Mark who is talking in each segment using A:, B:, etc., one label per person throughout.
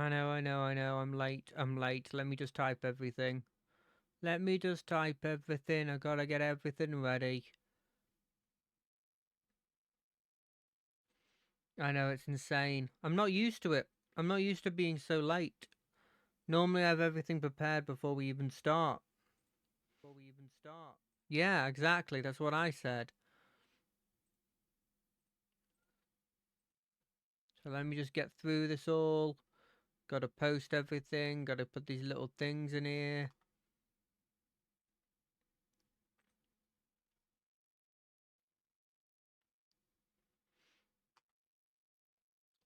A: I know. I'm late. I'm late. Let me just type everything. Let me just type everything. I gotta get everything ready. I know, it's insane. I'm not used to it. I'm not used to being so late. Normally I have everything prepared before we even start. Yeah, exactly. That's what I said. So let me just get through this all. Gotta post everything. Gotta put these little things in here.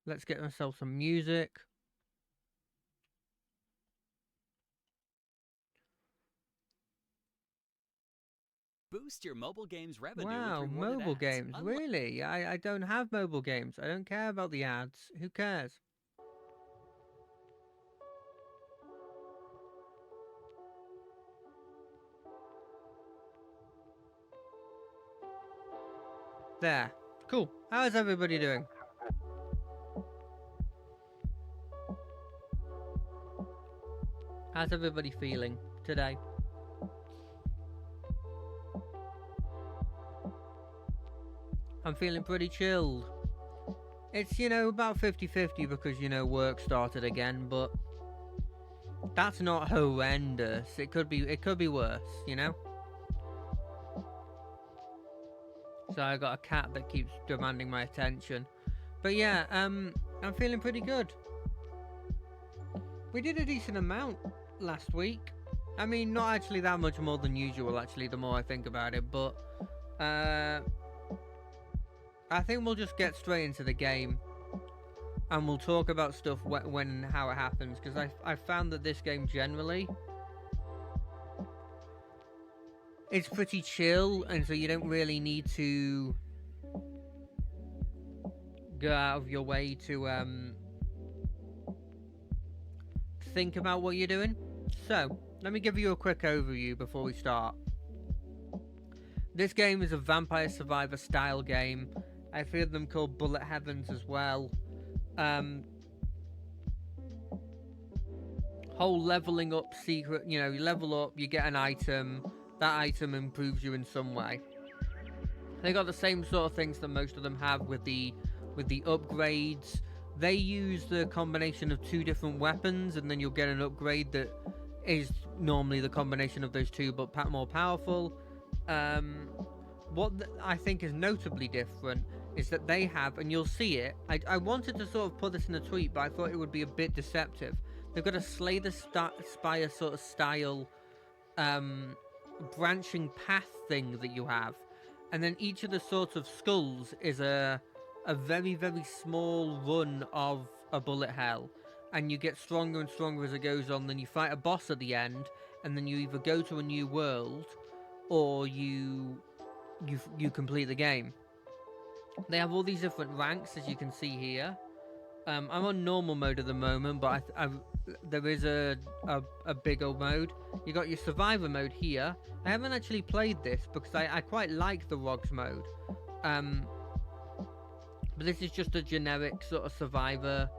A: Let's get ourselves some music.
B: Boost your mobile games revenue with
A: Wow,
B: rewarded
A: mobile
B: ads.
A: games. Really? I don't have mobile games. I don't care about the ads. Who cares? There. Cool. How's everybody doing? How's everybody feeling today? I'm feeling pretty chilled. It's, about 50-50 because, work started again, but that's not horrendous. It could be worse. So I got a cat that keeps demanding my attention. But yeah, I'm feeling pretty good. We did a decent amount last week. I mean, not actually that much more than usual, actually, the more I think about it, but I think we'll just get straight into the game and we'll talk about stuff when and how it happens, because I found that this game generally, it's pretty chill, and so you don't really need to go out of your way to think about what you're doing. So, let me give you a quick overview before we start. This game is a Vampire Survivor style game. I've heard them called Bullet Heavens as well. Whole leveling up secret, you level up, you get an item, that item improves you in some way. They got the same sort of things that most of them have with the upgrades. They use the combination of two different weapons, and then you'll get an upgrade that is normally the combination of those two, but more powerful. What I think is notably different is that they have, and you'll see it. I wanted to sort of put this in a tweet, but I thought it would be a bit deceptive. They've got a Slay the Spire sort of style branching path thing that you have, and then each of the sorts of skulls is a very, very small run of a bullet hell, and you get stronger and stronger as it goes on. Then you fight a boss at the end, and then you either go to a new world or you complete the game. They have all these different ranks, as you can see here. I'm on normal mode at the moment, but there is a bigger mode. You got your survivor mode here. I haven't actually played this because I quite like the Rogs mode. But this is just a generic sort of survivor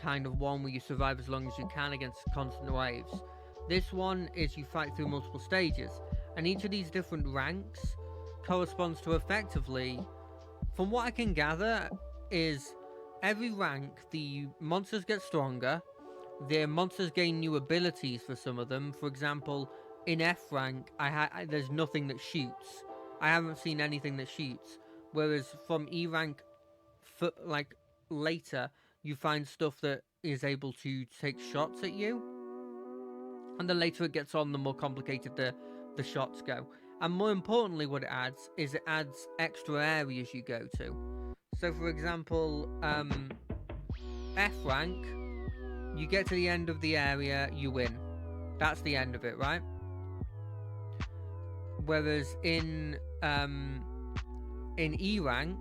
A: kind of one where you survive as long as you can against constant waves. This one is you fight through multiple stages, and each of these different ranks corresponds to effectively, from what I can gather, is every rank the monsters get stronger, their monsters gain new abilities for some of them. For example, in F rank, there's nothing that shoots. I haven't seen anything that shoots. Whereas from E rank, later, you find stuff that is able to take shots at you. And the later it gets on, the more complicated the shots go. And more importantly, what it adds is it adds extra areas you go to. So, for example, F rank, you get to the end of the area, you win. That's the end of it, right? Whereas in E rank,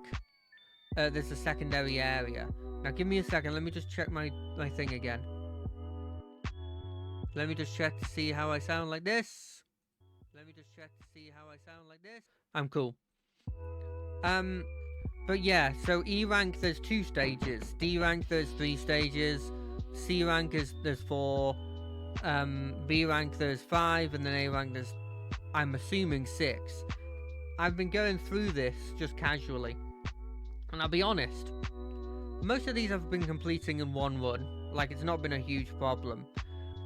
A: there's a secondary area. Now, give me a second. Let me just check my thing again. Let me just check to see how I sound like this. I'm cool. But yeah, so E rank there's 2 stages. D rank there's 3 stages. C rank there's 4, B rank there's 5, and then A rank there's, I'm assuming, 6. I've been going through this just casually, and I'll be honest, most of these I've been completing in one run. Like, it's not been a huge problem.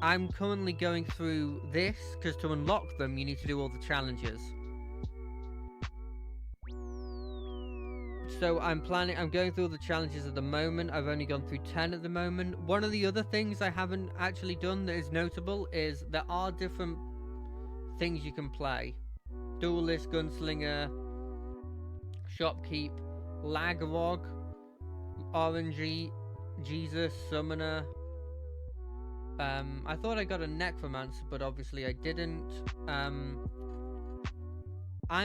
A: I'm currently going through this because to unlock them you need to do all the challenges. So I'm going through all the challenges at the moment. I've only gone through 10 at the moment. One of the other things I haven't actually done that is notable is there are different things you can play. Duelist, Gunslinger, Shopkeep, Lagrog, RNG, Jesus, Summoner. I thought I got a Necromancer, but obviously I didn't. I'm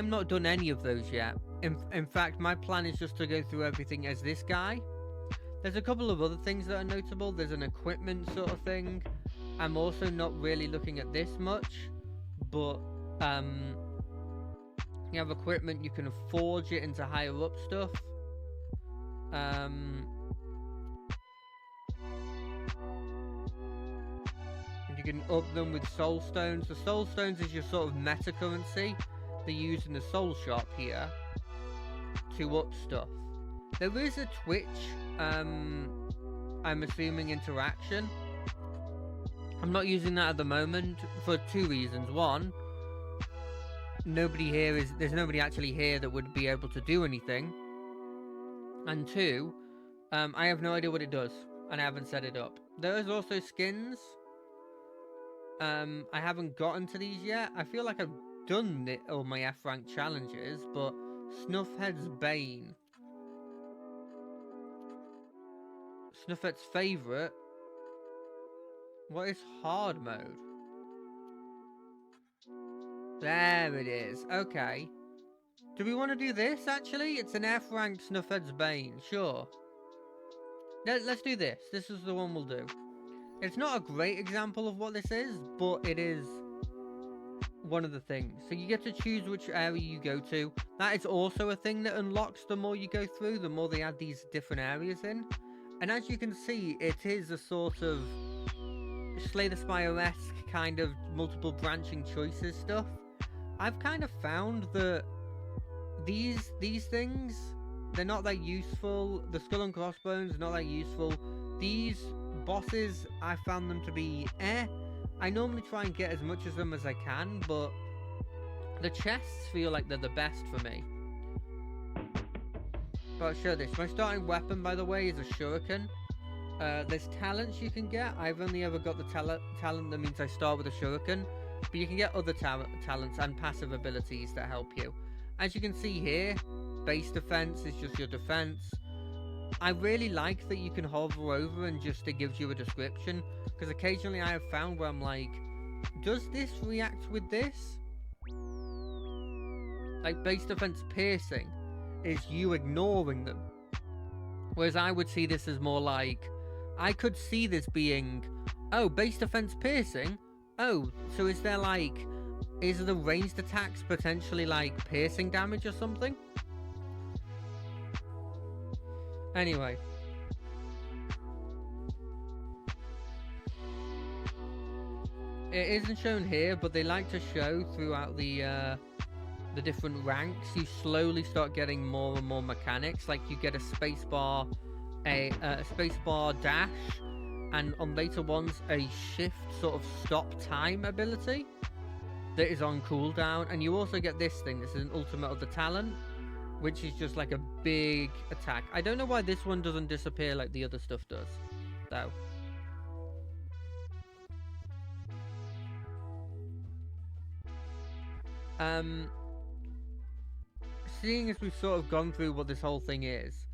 A: not done any of those yet. In fact, my plan is just to go through everything as this guy. There's a couple of other things that are notable. There's an equipment sort of thing. I'm also not really looking at this much, but you have equipment, you can forge it into higher up stuff. And you can up them with soul stones. The soul stones is your sort of meta currency they use in the soul shop here to up stuff. There is a Twitch, I'm assuming, interaction. I'm not using that at the moment for 2 reasons. One, there's nobody actually here that would be able to do anything. And 2, I have no idea what it does, and I haven't set it up. There is also skins. I haven't gotten to these yet. I feel like I've done all my F rank challenges, but Snuffhead's Bane, Snuffhead's Favourite. What is hard mode? There it is. Okay. Do we want to do this, actually? It's an F rank Snuffhead's Bane. Sure. Let's do this. This is the one we'll do. It's not a great example of what this is, but it is one of the things. So you get to choose which area you go to. That is also a thing that unlocks the more you go through, the more they add these different areas in. And as you can see, it is a sort of Slay the Spire-esque kind of multiple branching choices stuff. I've kind of found that these things, they're not that useful. The Skull and Crossbones are not that useful. These bosses, I found them to be I normally try and get as much of them as I can, but the chests feel like they're the best for me. But I'll show this. My starting weapon, by the way, is a shuriken. There's talents you can get. I've only ever got the talent that means I start with a shuriken, but you can get other talents and passive abilities that help you. As you can see here, base defense is just your defense. I really like that you can hover over and just it gives you a description, because occasionally I have found where I'm like, does this react with this? Like, base defense piercing is you ignoring them, whereas I would see this as more like, I could see this being, oh, base defense piercing, oh, so is there like, is the ranged attacks potentially like piercing damage or something? Anyway. It isn't shown here, but they like to show throughout the different ranks. You slowly start getting more and more mechanics. Like you get a spacebar, a spacebar dash, and on later ones a shift sort of stop time ability that is on cooldown. And you also get this thing. This is an ultimate of the talent, which is just like a big attack. I don't know why this one doesn't disappear like the other stuff does, though. Seeing as we've sort of gone through what this whole thing is,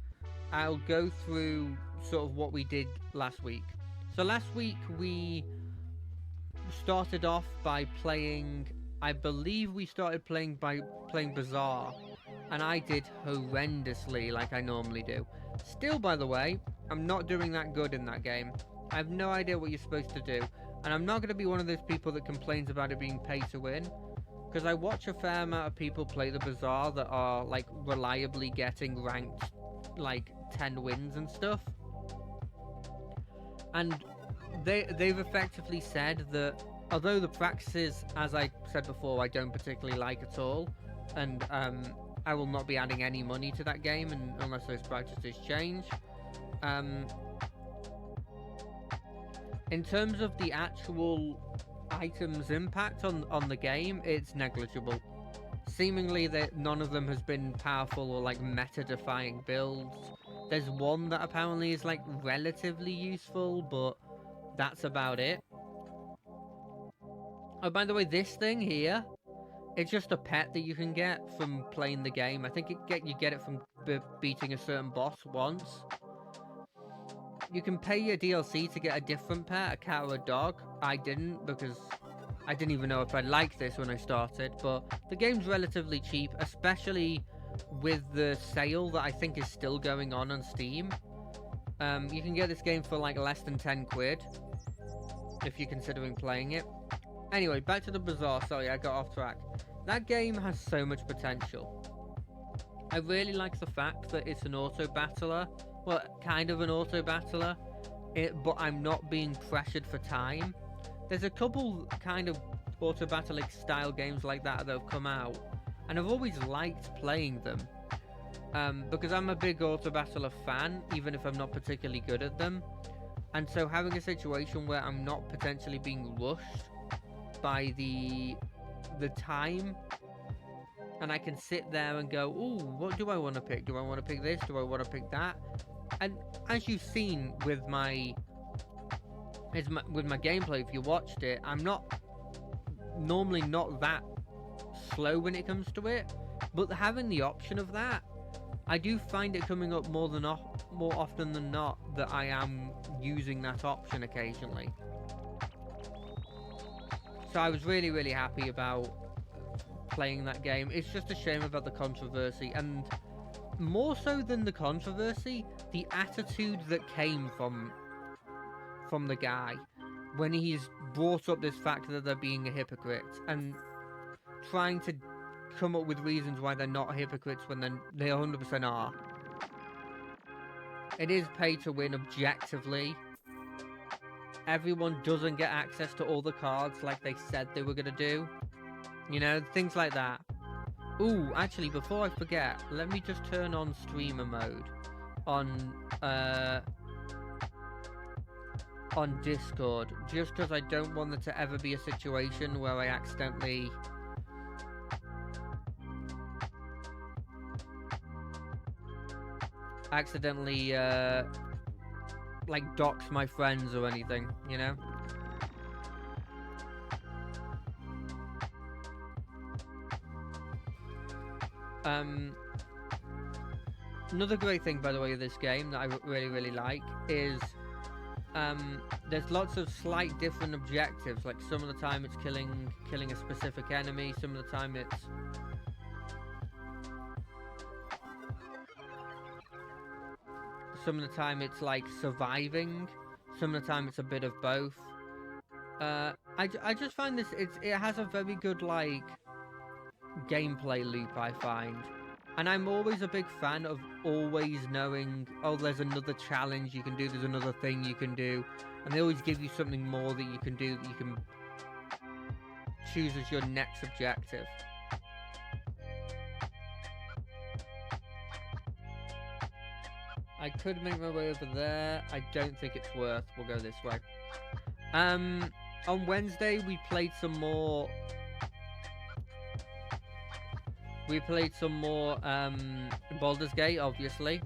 A: I'll go through sort of what we did last week. So last week we started off by playing, I believe we started playing by playing Bazaar, and I did horrendously like I normally do. Still, by the way, I'm not doing that good in that game. I have no idea what you're supposed to do, and I'm not going to be one of those people that complains about it being pay to win, because I watch a fair amount of people play the Bazaar that are like reliably getting ranked like 10 wins and stuff. And they've effectively said that although the practices, as I said before, I don't particularly like at all, and I will not be adding any money to that game unless those practices change. In terms of the actual items' impact on the game, it's negligible. Seemingly, that none of them has been powerful or like meta-defying builds. There's one that apparently is like relatively useful, but that's about it. Oh, by the way, this thing here, it's just a pet that you can get from playing the game. I think you get it from beating a certain boss once. You can pay your DLC to get a different pet, a cat or a dog. I didn't, because I didn't even know if I'd like this when I started, but the game's relatively cheap, especially with the sale that I think is still going on Steam. You can get this game for like less than 10 quid, if you're considering playing it. Anyway, back to the Bazaar. Sorry, I got off track. That game has so much potential. I really like the fact that it's an auto-battler. Well, kind of an auto-battler, but I'm not being pressured for time. There's a couple kind of auto-battling style games like that have come out, and I've always liked playing them. Because I'm a big auto-battler fan, even if I'm not particularly good at them. And so having a situation where I'm not potentially being rushed by the time, and I can sit there and go, ooh, what do I want to pick? Do I want to pick this? Do I want to pick that? And as you've seen with my gameplay, if you watched it, I'm normally not that slow when it comes to it, but having the option of that, I do find it coming up more often than not that I am using that option occasionally. So I was really, really happy about playing that game. It's just a shame about the controversy, and more so than the controversy, the attitude that came from the guy when he's brought up this fact that they're being a hypocrite and trying to come up with reasons why they're not hypocrites when they 100% are. It is pay to win objectively. Everyone doesn't get access to all the cards like they said they were gonna do. You know, things like that. Ooh, actually, before I forget, let me just turn on streamer mode on Discord, just because I don't want there to ever be a situation where I accidentally like dox my friends or anything, you know? Another great thing, by the way, of this game that I really, really like is there's lots of slight different objectives. Like some of the time it's killing a specific enemy, some of the time it's like surviving, some of the time it's a bit of both. I just find this, it has a very good like gameplay loop, I find. And I'm always a big fan of always knowing, oh, there's another challenge you can do, there's another thing you can do, and they always give you something more that you can do, that you can choose as your next objective. I could make my way over there. I don't think it's worth. We'll go this way. On Wednesday, we played some more... Baldur's Gate, obviously.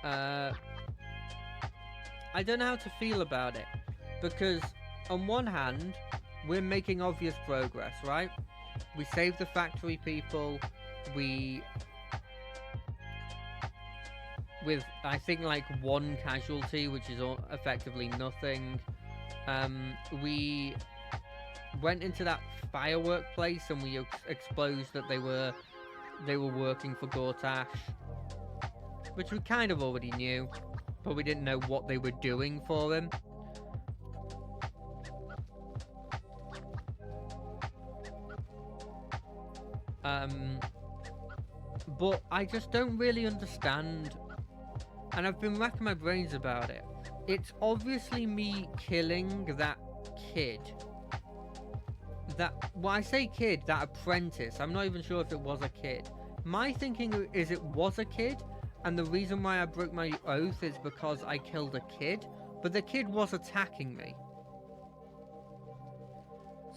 A: I don't know how to feel about it, because on one hand, we're making obvious progress, right? We saved the factory people, with, I think, like one casualty, which is effectively nothing. We went into that firework place and we exposed that they were working for Gortash, which we kind of already knew, but we didn't know what they were doing for him. But I just don't really understand, and I've been racking my brains about it. it's obviously me killing that kid. Well, I say kid, that apprentice. I'm not even sure if it was a kid. My thinking is it was a kid, and the reason why I broke my oath is because I killed a kid, but the kid was attacking me.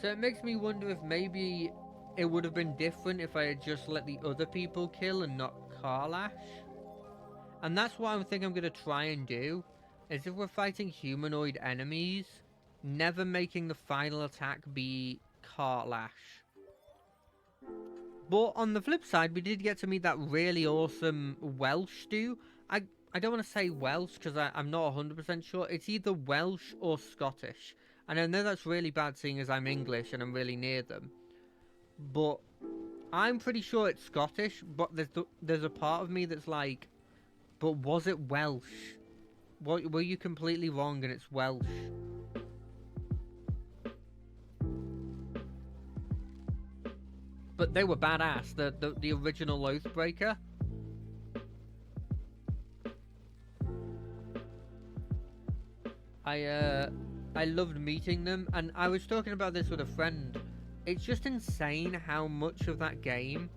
A: So it makes me wonder if maybe it would have been different if I had just let the other people kill and not Karlash. And that's what I think I'm going to try and do, is if we're fighting humanoid enemies, never making the final attack be Karlash. But on the flip side, we did get to meet that really awesome Welsh dude. I don't want to say Welsh because I'm not 100% sure. It's either Welsh or Scottish. And I know that's really bad seeing as I'm English and I'm really near them. But I'm pretty sure it's Scottish, but there's a part of me that's like, but was it Welsh? Were you completely wrong and it's Welsh? But they were badass, the original Oathbreaker. I loved meeting them, and I was talking about this with a friend. It's just insane how much of that game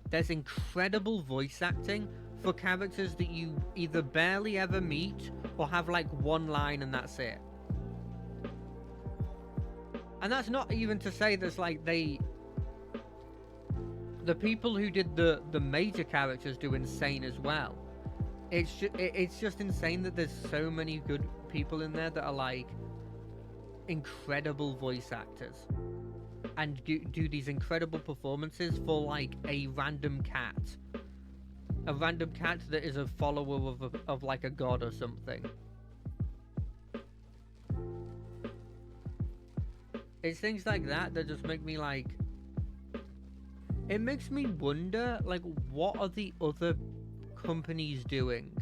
A: there's incredible voice acting for characters that you either barely ever meet or have like one line and that's it. And that's not even to say there's like the people who did the major characters do insane as well. It's just insane that there's so many good people in there that are like incredible voice actors and do these incredible performances for like a random cat that is a follower of like a god or something. It's things like that that just make me like, it makes me wonder, like, what are the other companies doing?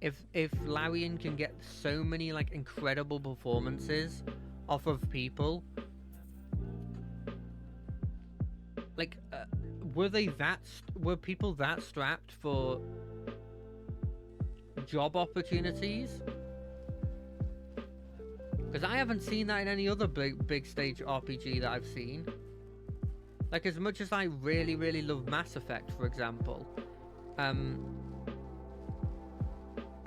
A: If Larian can get so many like incredible performances off of people, like, were people that strapped for job opportunities? Because I haven't seen that in any other big stage RPG that I've seen. Like, as much as I really, really love Mass Effect, for example, I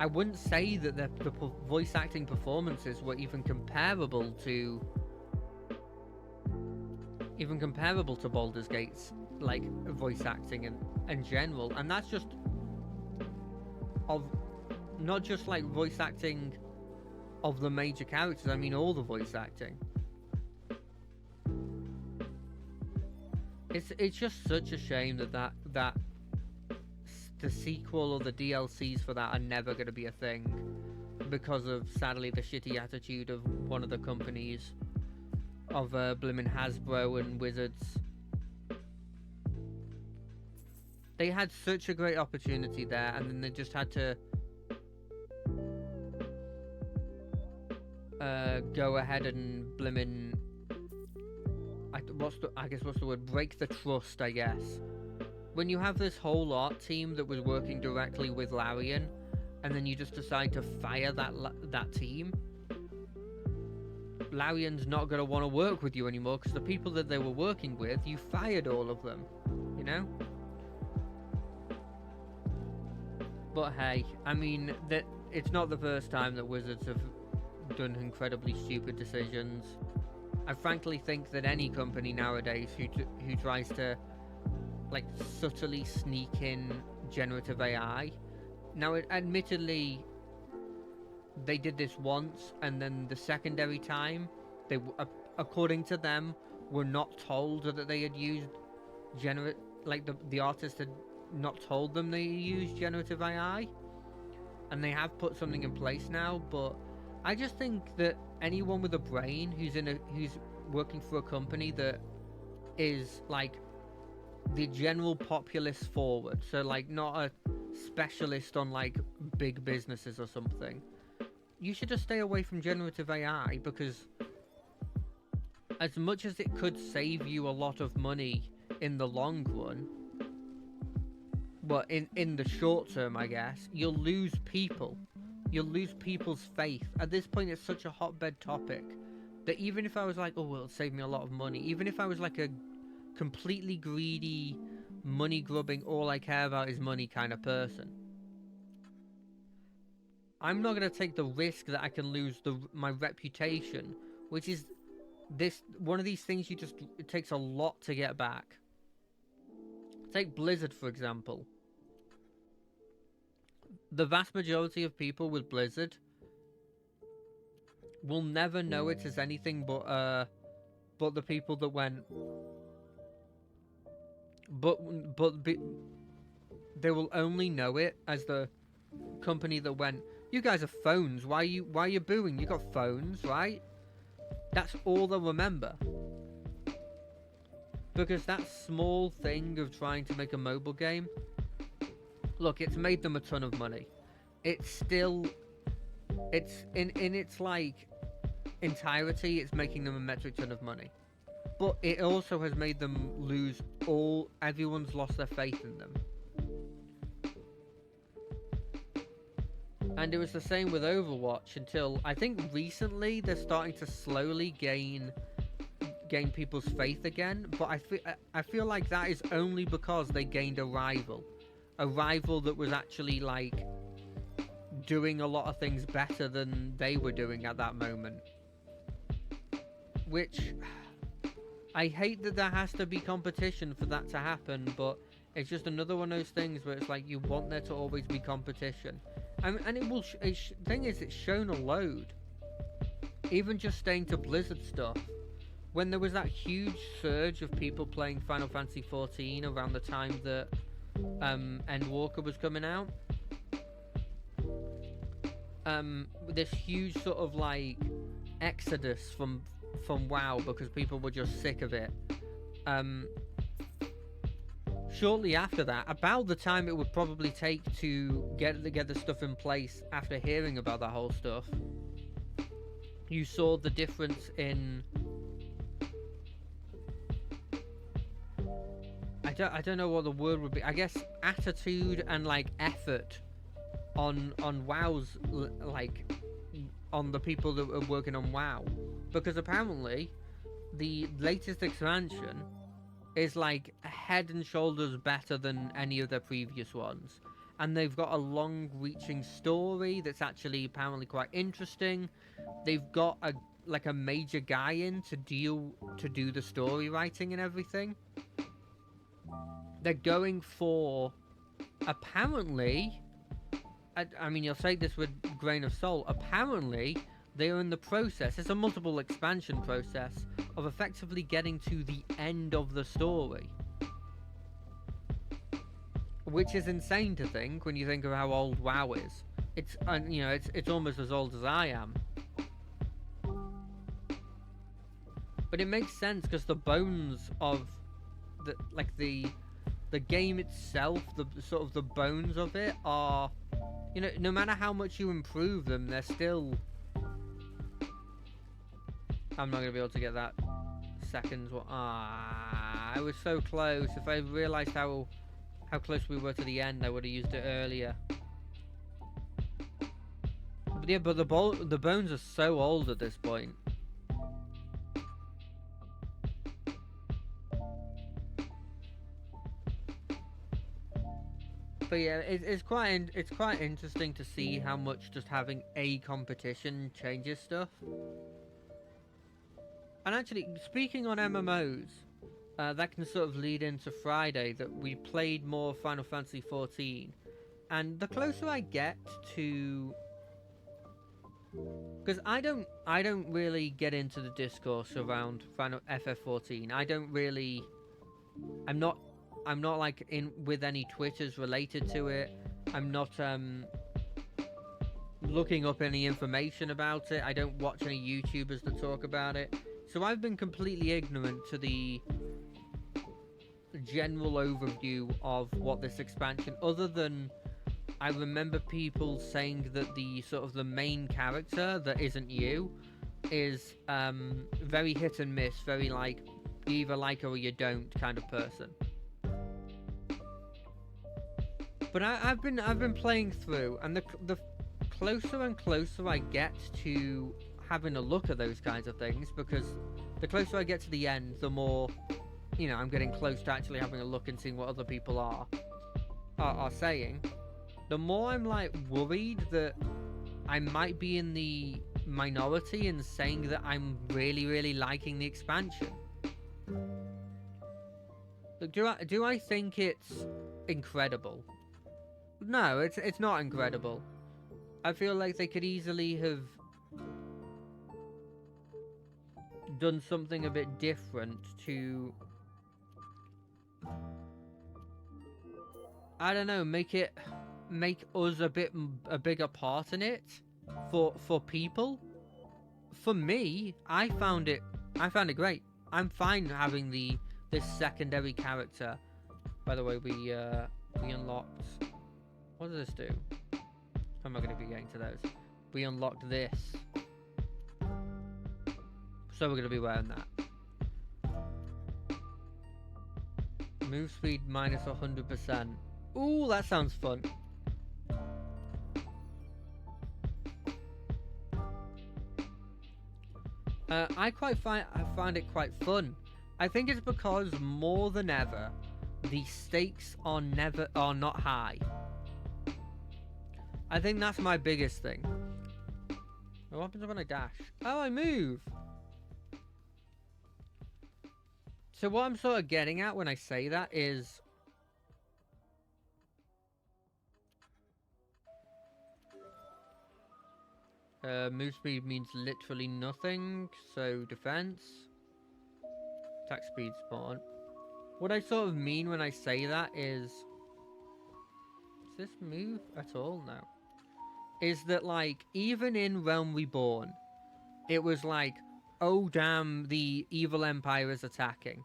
A: wouldn't say that the voice acting performances were even comparable to Baldur's Gate's like voice acting in general, and that's just of not just like voice acting of the major characters. I mean all the voice acting. It's just such a shame that the sequel or the DLCs for that are never going to be a thing because of, sadly, the shitty attitude of one of the companies of blimmin' Hasbro and Wizards. They had such a great opportunity there, and then they just had to go ahead and blimmin' what's the word? Break the trust, I guess. When you have this whole art team that was working directly with Larian, and then you just decide to fire that team, Larian's not going to want to work with you anymore because the people that they were working with, you fired all of them, you know? But hey, I mean, it's not the first time that Wizards have done incredibly stupid decisions. I frankly think that any company nowadays who tries to like subtly sneak in generative AI, now admittedly they did this once, and then the secondary time they according to them were not told that they had used the artist had not told them they used generative AI, and they have put something in place now. But I just think that anyone with a brain who's working for a company that is like the general populace forward, so like not a specialist on like big businesses or something, you should just stay away from generative AI, because as much as it could save you a lot of money in the long run, but in the short term, I guess, you'll lose people. you'll lose people's faith. At this point, it's such a hotbed topic that even if I was like, oh, well, it'll save me a lot of money, even if I was like a completely greedy, money grubbing, all I care about is money kind of person, I'm not going to take the risk that I can lose my reputation, which is one of these things it takes a lot to get back. Take Blizzard, for example. The vast majority of people with Blizzard will never know it as anything but the people that went. They will only know it as the company that went, you guys are phones, why are you booing? You got phones, right? That's all they'll remember. Because that small thing of trying to make a mobile game, look, it's made them a ton of money. It's still, it's in its like entirety, it's making them a metric ton of money. But it also has made them lose everyone's lost their faith in them. And it was the same with Overwatch until I think recently they're starting to slowly gain people's faith again. But I feel like that is only because they gained a rival that was actually like doing a lot of things better than they were doing at that moment. Which I hate that there has to be competition for that to happen, but it's just another one of those things where it's like you want there to always be competition. And it will. Thing is, it's shown a load. Even just staying to Blizzard stuff, when there was that huge surge of people playing Final Fantasy XIV around the time that Endwalker was coming out, this huge sort of like exodus from WoW because people were just sick of it. Shortly after that, about the time it would probably take to get the stuff in place after hearing about that whole stuff, you saw the difference in I don't know what the word would be. I guess attitude and like effort on WoW's like on the people that are working on WoW, because apparently the latest expansion is like head and shoulders better than any of their previous ones, and they've got a long-reaching story that's actually apparently quite interesting. They've got a major guy in to do the story writing and everything. They're going for, apparently, I mean, you'll take this with a grain of salt, apparently they are in the process, it's a multiple expansion process, of effectively getting to the end of the story. Which is insane to think when you think of how old WoW is. It's almost as old as I am. But it makes sense because the bones of the game itself, the sort of the bones of it are, no matter how much you improve them, they're still. I'm not gonna be able to get that seconds. I was so close. If I realised how close we were to the end, I would have used it earlier. But yeah, but the bones are so old at this point. But yeah, it's quite interesting to see how much just having a competition changes stuff. And actually, speaking on MMOs, that can sort of lead into Friday, that we played more Final Fantasy XIV, and the closer I get to, because I don't really get into the discourse around Final FF14. I'm not like in with any Twitters related to it. I'm not looking up any information about it. I don't watch any YouTubers that talk about it. So I've been completely ignorant to the general overview of what this expansion, other than I remember people saying that the main character that isn't you is very hit and miss, very like you either like her or you don't kind of person. But I've been playing through, and the closer and closer I get to having a look at those kinds of things, because the closer I get to the end, the more, I'm getting close to actually having a look and seeing what other people are saying, the more I'm like worried that I might be in the minority in saying that I'm really, really liking the expansion. Look, do I think it's incredible? No, it's not incredible. I feel like they could easily have done something a bit different to, I don't know, make us a bigger part in it for people. For me, I found it great. I'm fine having this secondary character. By the way, we unlocked. What does this do? I'm not going to be getting to those. We unlocked this, so we're going to be wearing that. Move speed minus 100%. Ooh, that sounds fun. I find it quite fun. I think it's because more than ever, the stakes are not high. I think that's my biggest thing. What happens when I dash? Oh, I move! So what I'm sort of getting at when I say that is, move speed means literally nothing, so defense. Attack speed spawn. What I sort of mean when I say that is... Does this move at all? No. Is that, like, even in Realm Reborn, it was like, oh damn, the evil empire is attacking.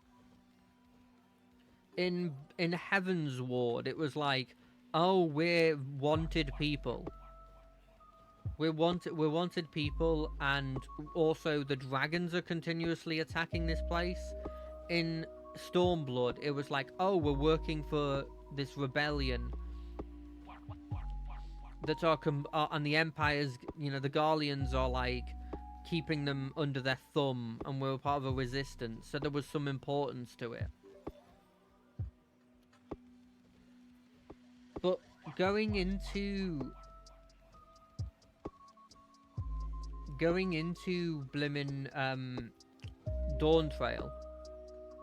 A: In Heaven's Ward, it was like, oh, we're wanted people. We're wanted people, and also the dragons are continuously attacking this place. In Stormblood, it was like, oh, we're working for this rebellion that are and the empires, the Garleans are like keeping them under their thumb, and we're part of a resistance, so there was some importance to it. But going into blimmin' Dawn Trail.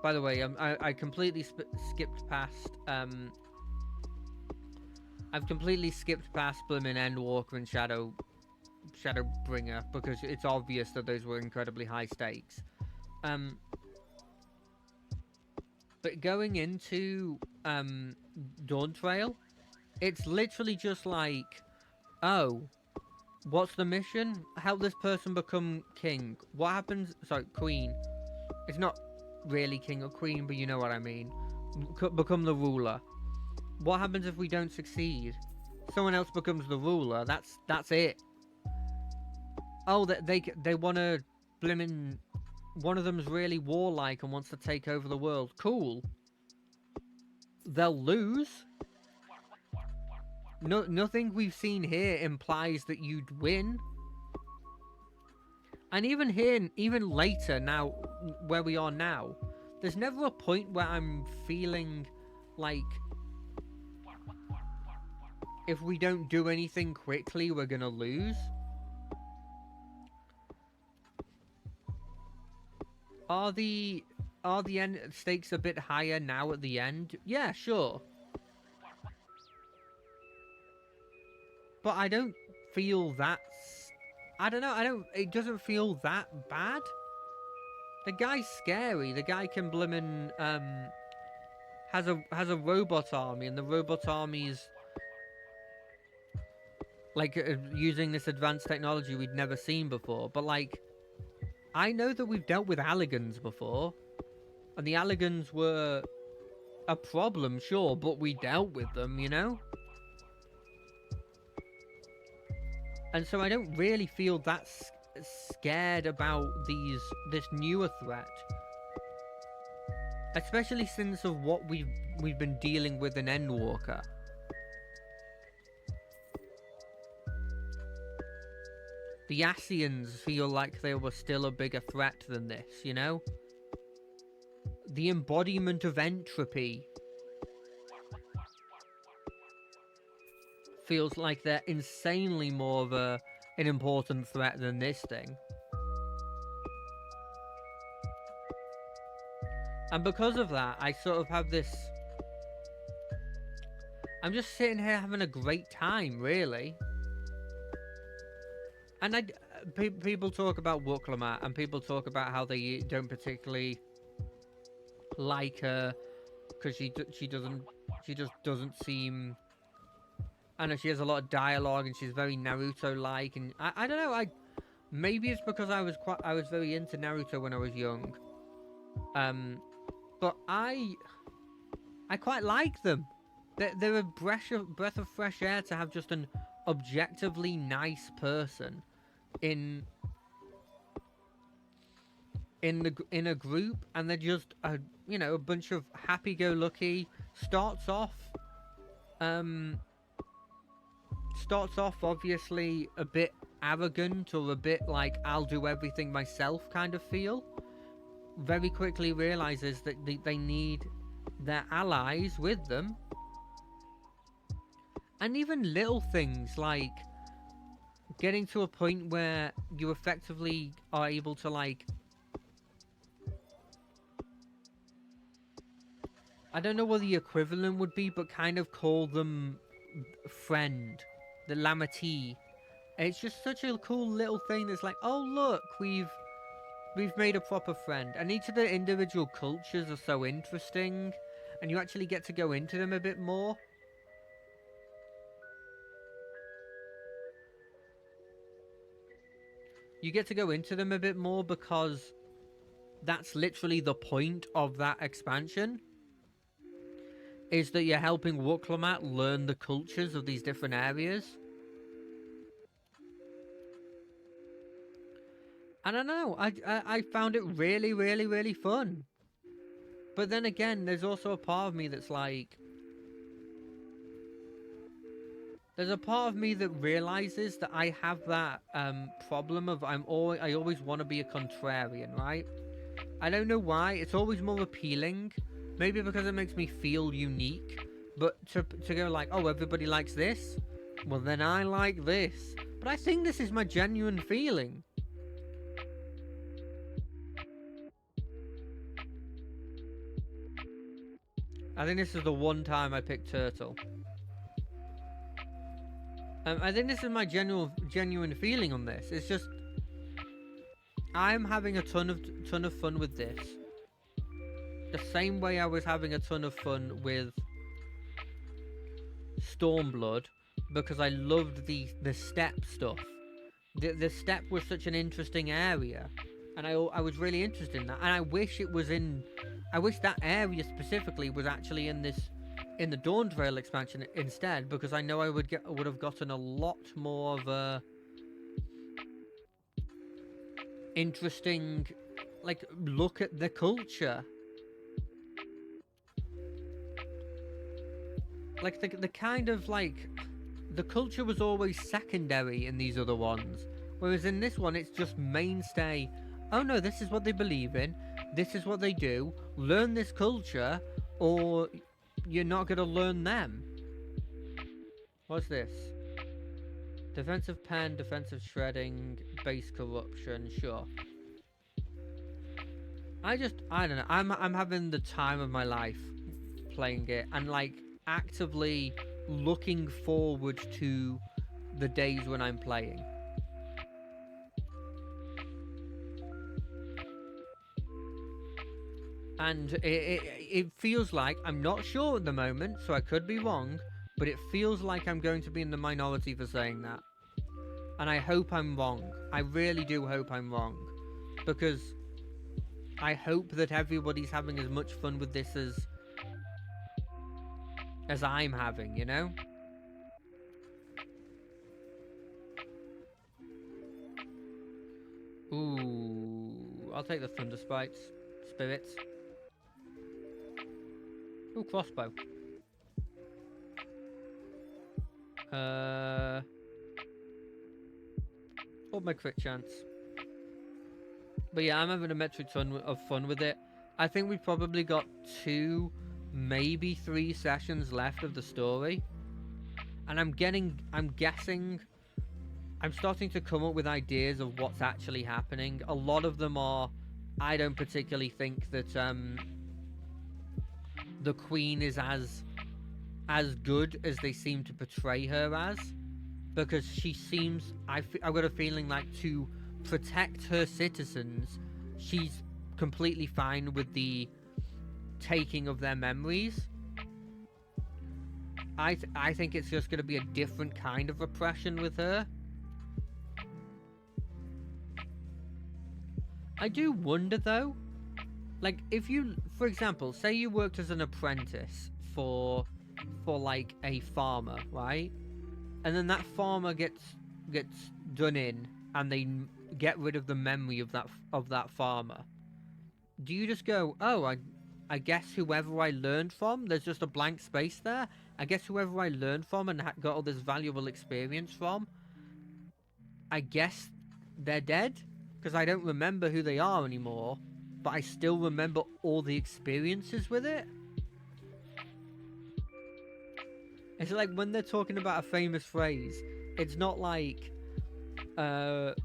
A: By the way, I completely skipped past I've completely skipped past blimmin' Endwalker and Shadowbringer because it's obvious that those were incredibly high stakes. But going into Dawn Trail, it's literally just like, oh, what's the mission? Help this person become king. What happens? Sorry, queen. It's not really king or queen, but you know what I mean. Become the ruler. What happens if we don't succeed? Someone else becomes the ruler. That's it. Oh, they want to blimmin'. One of them's really warlike and wants to take over the world. Cool. They'll lose. Nothing we've seen here implies that you'd win. And even here, even later now, where we are now, there's never a point where I'm feeling like if we don't do anything quickly, we're gonna lose. Are the end stakes a bit higher now at the end? Yeah, sure. But I don't feel that... I don't know, it doesn't feel that bad. The guy's scary. The guy can blimmin' has a robot army, and the robot army's like using this advanced technology we'd never seen before. But like, I know that we've dealt with Alligans before, and the Alligans were a problem, sure, but we dealt with them, you know? And so I don't really feel that scared about this newer threat. Especially since of what we've been dealing with in Endwalker. the Asians feel like they were still a bigger threat than this, you know? The embodiment of entropy feels like they're insanely more of an important threat than this thing. And because of that, I sort of have this... I'm just sitting here having a great time, really. And people talk about Wooklamat, and people talk about how they don't particularly like her because she just doesn't seem... I know she has a lot of dialogue and she's very Naruto-like, and I don't know. Maybe it's because I was very into Naruto when I was young. But I quite like them. They're a breath of fresh air to have just an objectively nice person in a group, and they're just a bunch of happy-go-lucky. Starts off obviously a bit arrogant or a bit like I'll do everything myself kind of feel. Very quickly realizes that they need their allies with them. And even little things like getting to a point where you effectively are able to, like, I don't know what the equivalent would be, but kind of call them friend, the Lamati. It's just such a cool little thing that's like, oh look, we've made a proper friend. And each of the individual cultures are so interesting, and you actually get to go into them a bit more. You get to go into them a bit more because that's literally the point of that expansion. Is that you're helping Wooklamat learn the cultures of these different areas. I don't know. I found it really, really, really fun. But then again, there's also a part of me that's like... There's a part of me that realizes that I have that problem of I always want to be a contrarian, right? I don't know why. It's always more appealing. Maybe because it makes me feel unique. But to go like, oh, everybody likes this? Well, then I like this. But I think this is my genuine feeling. I think this is the one time I picked Turtle. I think this is my genuine feeling on this. It's just... I'm having a ton of fun with this. The same way I was having a ton of fun with Stormblood, because I loved the steppe stuff. The steppe was such an interesting area, and I was really interested in that. And I wish that area specifically was actually in the Dawntrail expansion instead, because I know I would have gotten a lot more of a interesting, like, look at the culture. Like, the kind of, like... The culture was always secondary in these other ones. Whereas in this one, it's just mainstay. Oh no, this is what they believe in. This is what they do. Learn this culture, or you're not going to learn them. What's this? Defensive pen, defensive shredding, base corruption, sure. I don't know. I'm having the time of my life playing it, and like actively looking forward to the days when I'm playing. And it feels like, I'm not sure at the moment, so I could be wrong, but it feels like I'm going to be in the minority for saying that. And I hope I'm wrong. I really do hope I'm wrong. Because I hope that everybody's having as much fun with this as I'm having, you know? Ooh, I'll take the Thunder Spirits. Ooh, crossbow. Up my crit chance. But yeah, I'm having a metric ton of fun with it. I think we've probably got 2, maybe 3 sessions left of the story. And I'm guessing, I'm starting to come up with ideas of what's actually happening. A lot of them are, I don't particularly think that the Queen is as good as they seem to portray her as. Because she seems, I've got a feeling like, to protect her citizens, she's completely fine with the taking of their memories. I think it's just going to be a different kind of oppression with her. I do wonder though, like, if you, for example, say you worked as an apprentice for like a farmer, right? And then that farmer gets done in, and they get rid of the memory of that farmer. Do you just go, oh, I guess whoever I learned from, there's just a blank space there. I guess whoever I learned from and got all this valuable experience from, I guess they're dead? Because I don't remember who they are anymore, but I still remember all the experiences with it. It's like when they're talking about a famous phrase, it's not like,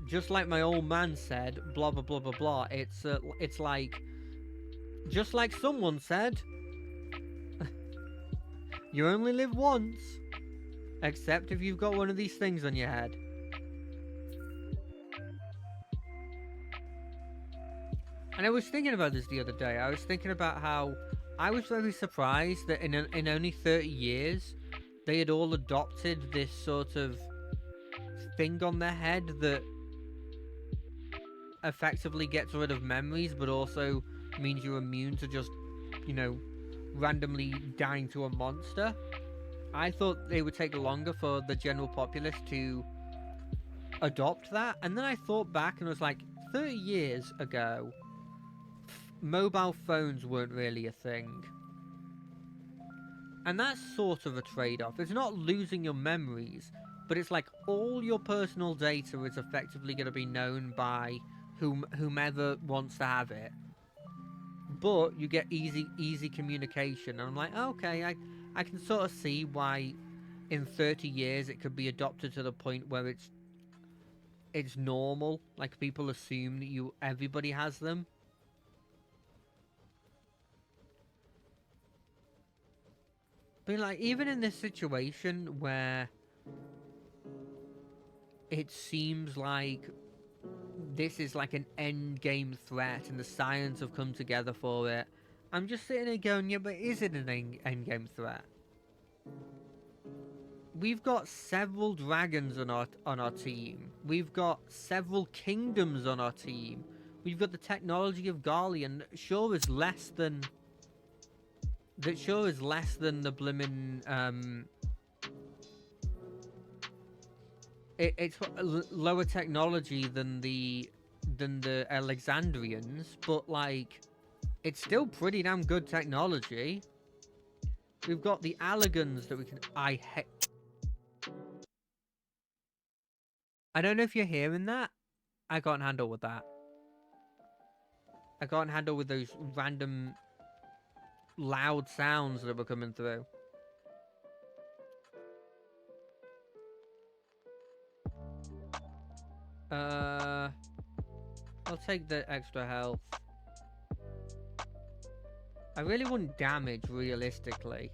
A: just like my old man said, blah, blah, blah, blah, blah. It's like, just like someone said, you only live once, except if you've got one of these things on your head. And I was thinking about this the other day. I was thinking about how I was very surprised that in only 30 years, they had all adopted this sort of thing on their head that effectively gets rid of memories, but also means you're immune to just, you know, randomly dying to a monster. I thought they would take longer for the general populace to adopt that. And then I thought back and was like, 30 years ago, mobile phones weren't really a thing. And that's sort of a trade-off. It's not losing your memories, but it's like all your personal data is effectively going to be known by whomever wants to have it. But you get easy communication. And I'm like, okay, I can sort of see why in 30 years it could be adopted to the point where it's normal. Like, people assume that everybody has them. But like, even in this situation where it seems like this is like an end game threat and the Scions have come together for it, I'm just sitting there going, yeah, but is it an end game threat? We've got several dragons on our team. We've got several kingdoms on our team. We've got the technology of Garlean that sure is less than the blimmin' it's lower technology than the Alexandrians, but like, it's still pretty damn good technology. We've got the Allegans that we can. I don't know if you're hearing that. I can't handle with that. I can't handle with those random loud sounds that were coming through. I'll take the extra health. I really want damage, realistically.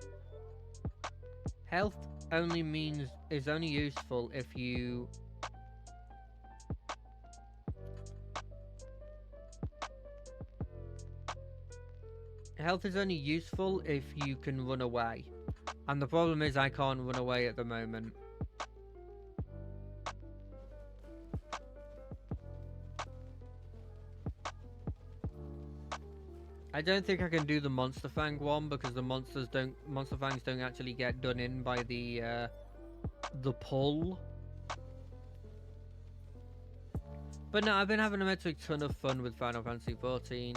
A: Health is only useful if you... Health is only useful if you can run away. And the problem is I can't run away at the moment. I don't think I can do the Monster Fang one because the Monster Fangs don't actually get done in by the pull. But no, I've been having a ton of fun with Final Fantasy XIV.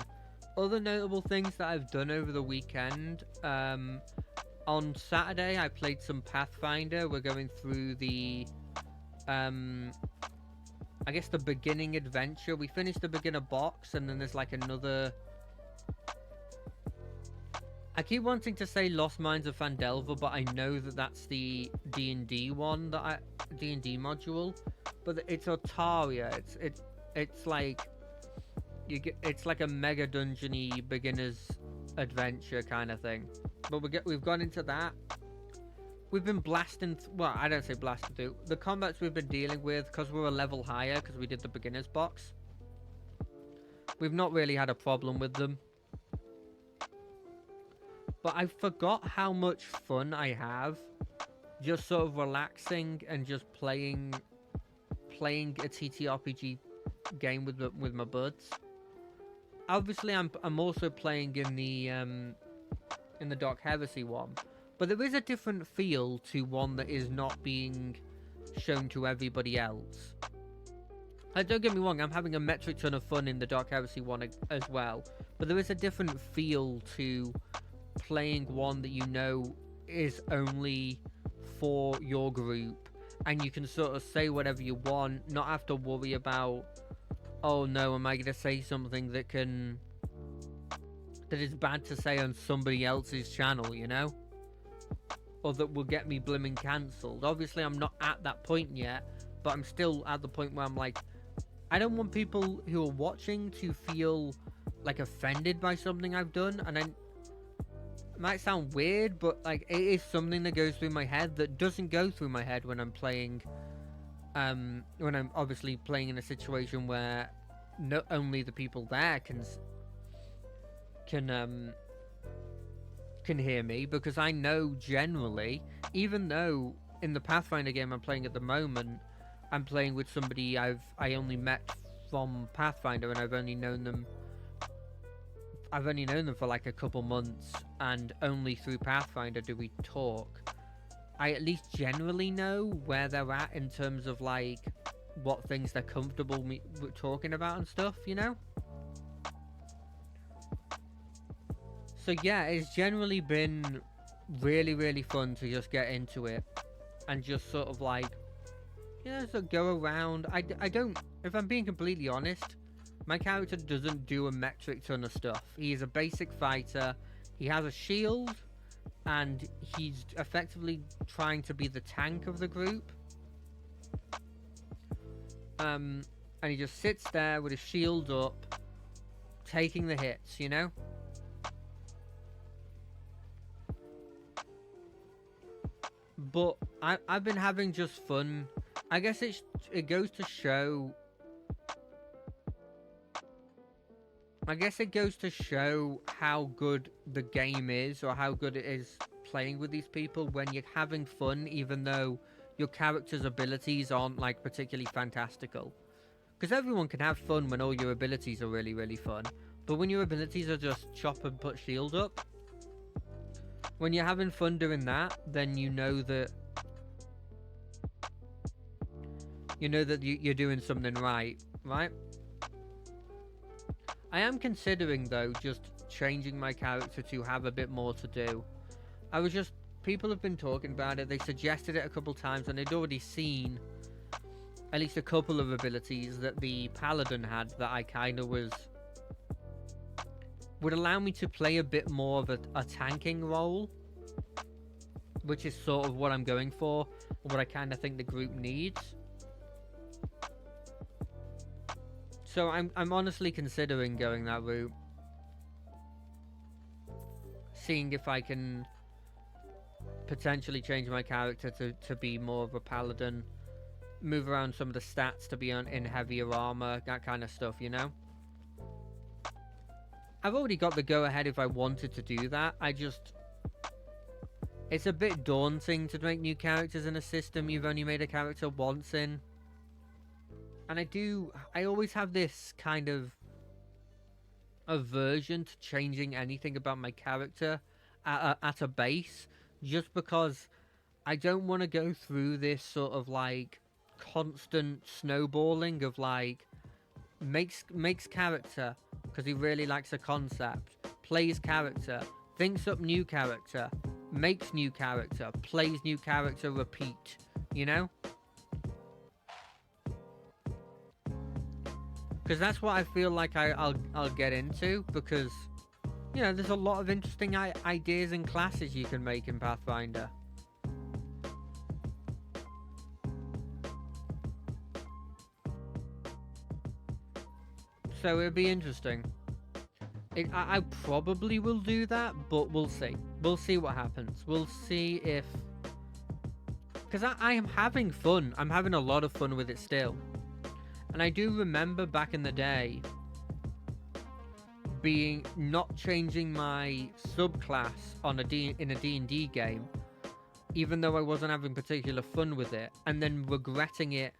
A: Other notable things that I've done over the weekend, on Saturday I played some Pathfinder. We're going through the I guess, the beginning adventure. We finished the beginner box, and then there's like another... I keep wanting to say Lost Mines of Phandelver, but I know that that's the D&D one, D&D module. But it's Otaria. It's like it's like a mega dungeony beginner's adventure kind of thing. But we've gone into that. We've been blasting... well, I don't say blasting through. The combats we've been dealing with, because we're a level higher, because we did the beginner's box, we've not really had a problem with them. But I forgot how much fun I have just sort of relaxing and just playing a TTRPG game with my buds. Obviously, I'm also playing in the Dark Heresy one, but there is a different feel to one that is not being shown to everybody else. Don't get me wrong, I'm having a metric ton of fun in the Dark Heresy one as well, but there is a different feel to playing one that you know is only for your group, and you can sort of say whatever you want, not have to worry about, oh no, am I going to say something that is bad to say on somebody else's channel, you know? Or that will get me blimming cancelled. Obviously, I'm not at that point yet, but I'm still at the point where I'm like, I don't want people who are watching to feel like offended by something I've done. And it might sound weird, but like, it is something that goes through my head that doesn't go through my head when I'm playing, when I'm obviously playing in a situation where not only the people there can hear me, because I know generally, even though in the Pathfinder game I'm playing at the moment, I'm playing with somebody I only met from Pathfinder, and I've only known them for like a couple months, and only through Pathfinder do we talk. I at least generally know where they're at in terms of like what things they're comfortable talking about and stuff, you know? So yeah, it's generally been really, really fun to just get into it and just sort of like, yeah, so go around. I don't, if I'm being completely honest, my character doesn't do a metric ton of stuff. He is a basic fighter. He has a shield, and he's effectively trying to be the tank of the group. And he just sits there with his shield up, taking the hits, you know? But I've been having just fun. I guess it goes to show... I guess it goes to show how good the game is, or how good it is playing with these people when you're having fun, even though your character's abilities aren't like particularly fantastical. Because everyone can have fun when all your abilities are really, really fun. But when your abilities are just chop and put shield up, when you're having fun doing that, then you know that you're doing something right? I am considering, though, just changing my character to have a bit more to do. People have been talking about it, they suggested it a couple times, and they'd already seen at least a couple of abilities that the Paladin had that I kind of would allow me to play a bit more of a tanking role, which is sort of what I'm going for, what I kind of think the group needs. So I'm honestly considering going that route. Seeing if I can potentially change my character to be more of a paladin. Move around some of the stats to be in heavier armor, that kind of stuff, you know? I've already got the go-ahead if I wanted to do that. It's a bit daunting to make new characters in a system you've only made a character once in. And I always have this kind of aversion to changing anything about my character at a base, just because I don't want to go through this sort of like constant snowballing of like makes character because he really likes a concept, plays character, thinks up new character, makes new character, plays new character, repeat, you know? because that's what I feel like I'll get into, because there's a lot of interesting ideas and classes you can make in Pathfinder. So it'll be interesting. I probably will do that, but we'll see. We'll see what happens. We'll see if... Because I am having fun. I'm having a lot of fun with it still. And I do remember back in the day not changing my subclass on in a D&D game, even though I wasn't having particular fun with it, and then regretting it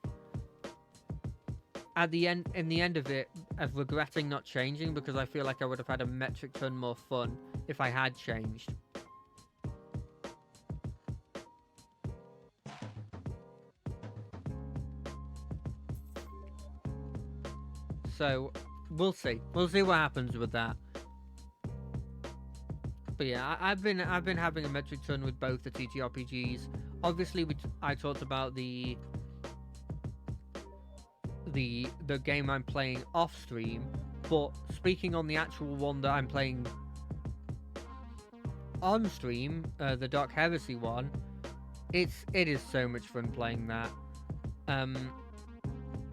A: in the end of it, of regretting not changing, because I feel like I would have had a metric ton more fun if I had changed. So we'll see. We'll see what happens with that. But yeah, I've been having a metric ton with both the TTRPGs. Obviously, I talked about the game I'm playing off stream, but speaking on the actual one that I'm playing on stream, the Dark Heresy one, it is so much fun playing that.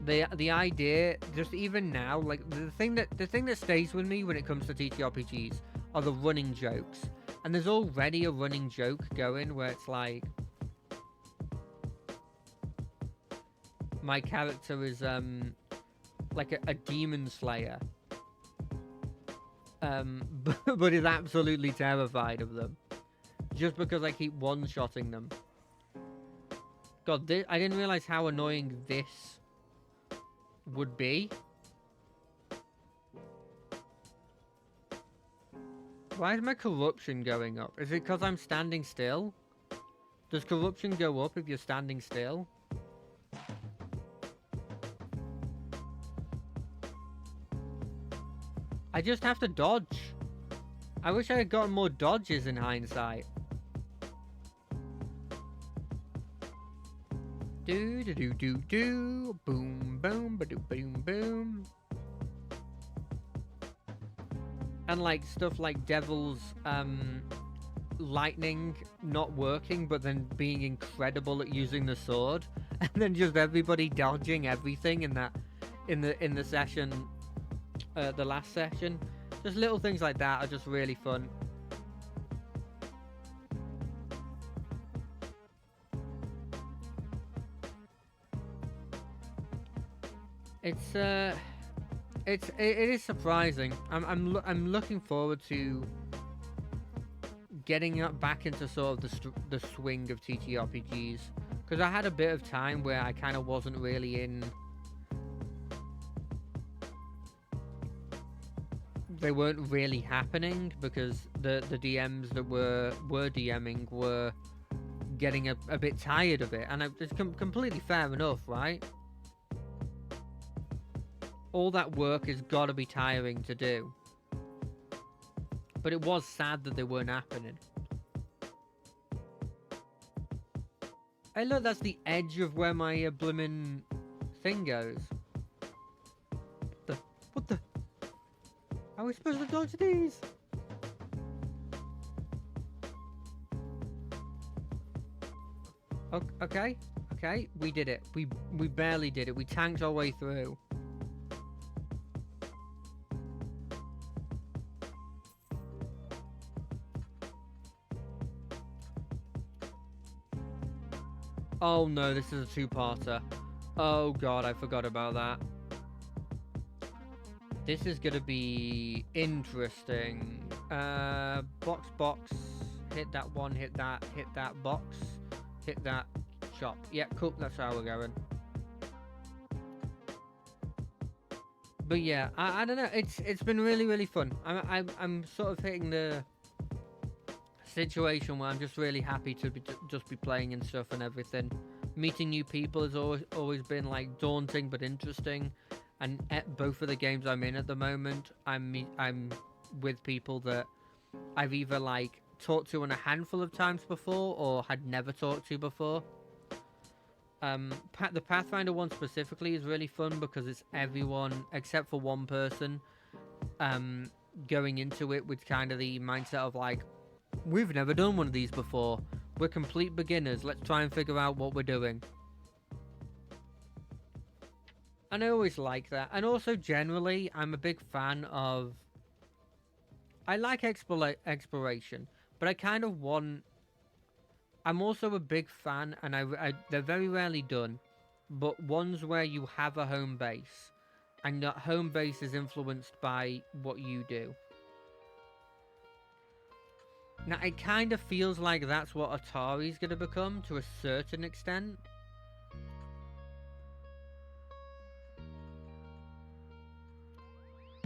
A: The idea, just even now, like the thing that stays with me when it comes to TTRPGs are the running jokes, and there's already a running joke going where it's like, my character is like a demon slayer, but is absolutely terrified of them, just because I keep one-shotting them. God, I didn't realize how annoying this would be. Why is my corruption going up? Is it because I'm standing still? Does corruption go up if you're standing still? I just have to dodge. I wish I had gotten more dodges in hindsight. Do do do do do. Boom boom ba do boom boom. And like stuff like Devil's lightning not working, but then being incredible at using the sword, and then just everybody dodging everything in the session, the last session. Just little things like that are just really fun. It is surprising. I'm looking forward to getting back into sort of the swing of TTRPGs, because I had a bit of time where I kind of wasn't really in. They weren't really happening because the DMs that were DMing were getting a bit tired of it, and it's completely fair enough, right? All that work has got to be tiring to do. But it was sad that they weren't happening. Hey look, that's the edge of where my blimmin' thing goes. What the? How are we supposed to dodge these? Okay, we did it. We barely did it. We tanked our way through. Oh no, this is a two-parter. Oh god, I forgot about that. This is gonna be interesting. Box. Hit that one, hit that box. Hit that shop. Yeah, cool, that's how we're going. But yeah, I don't know, it's been really fun. I'm sort of hitting the situation where I'm just really happy to just be playing and stuff and everything. Meeting new people has always been like daunting but interesting, and at both of the games I'm in at the moment, I'm with people that I've either like talked to a handful of times before or had never talked to before. The Pathfinder one specifically is really fun because it's everyone except for one person going into it with kind of the mindset of like, we've never done one of these before. We're complete beginners. Let's try and figure out what we're doing. And I always like that. And also, generally, I'm a big fan of... I like exploration, but I kind of want... I'm also a big fan, and they're very rarely done, but ones where you have a home base, and that home base is influenced by what you do. Now, it kind of feels like that's what Atari's going to become, to a certain extent.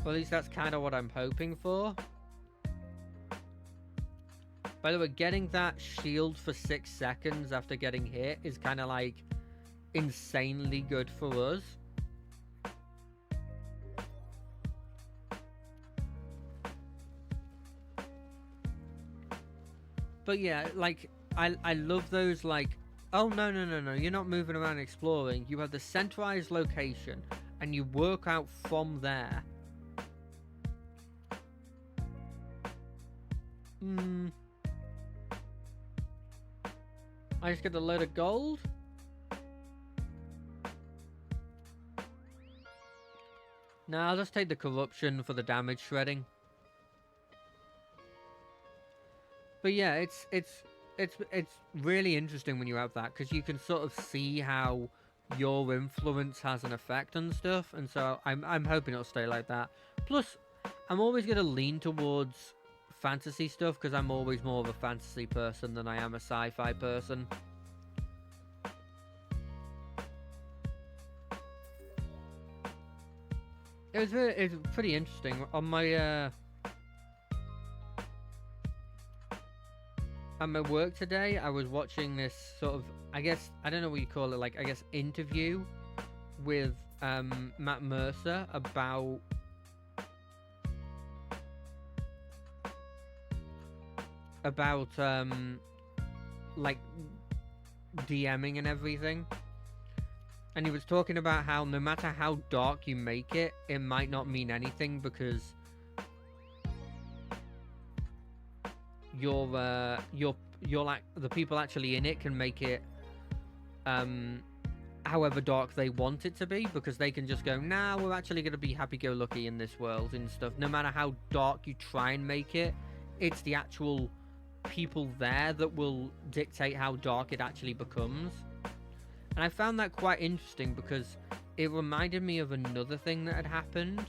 A: Or at least that's kind of what I'm hoping for. By the way, getting that shield for 6 seconds after getting hit is kind of like insanely good for us. But yeah, like, I love those, like, oh, no, you're not moving around exploring. You have the centralized location, and you work out from there. I just get a load of gold. Nah, I'll just take the corruption for the damage shredding. But yeah, it's really interesting when you have that, because you can sort of see how your influence has an effect on stuff, and so I'm hoping it'll stay like that. Plus, I'm always gonna lean towards fantasy stuff because I'm always more of a fantasy person than I am a sci-fi person. It was pretty interesting. On my at my work today, I was watching this sort of, I guess, I don't know what you call it, like, I guess, interview with Matt Mercer about like DMing and everything, and he was talking about how no matter how dark you make it, it might not mean anything because you're like the people actually in it can make it however dark they want it to be, because they can just go, nah, we're actually going to be happy-go-lucky in this world and stuff. No matter how dark you try and make it, it's the actual people there that will dictate how dark it actually becomes. And I found that quite interesting because it reminded me of another thing that had happened,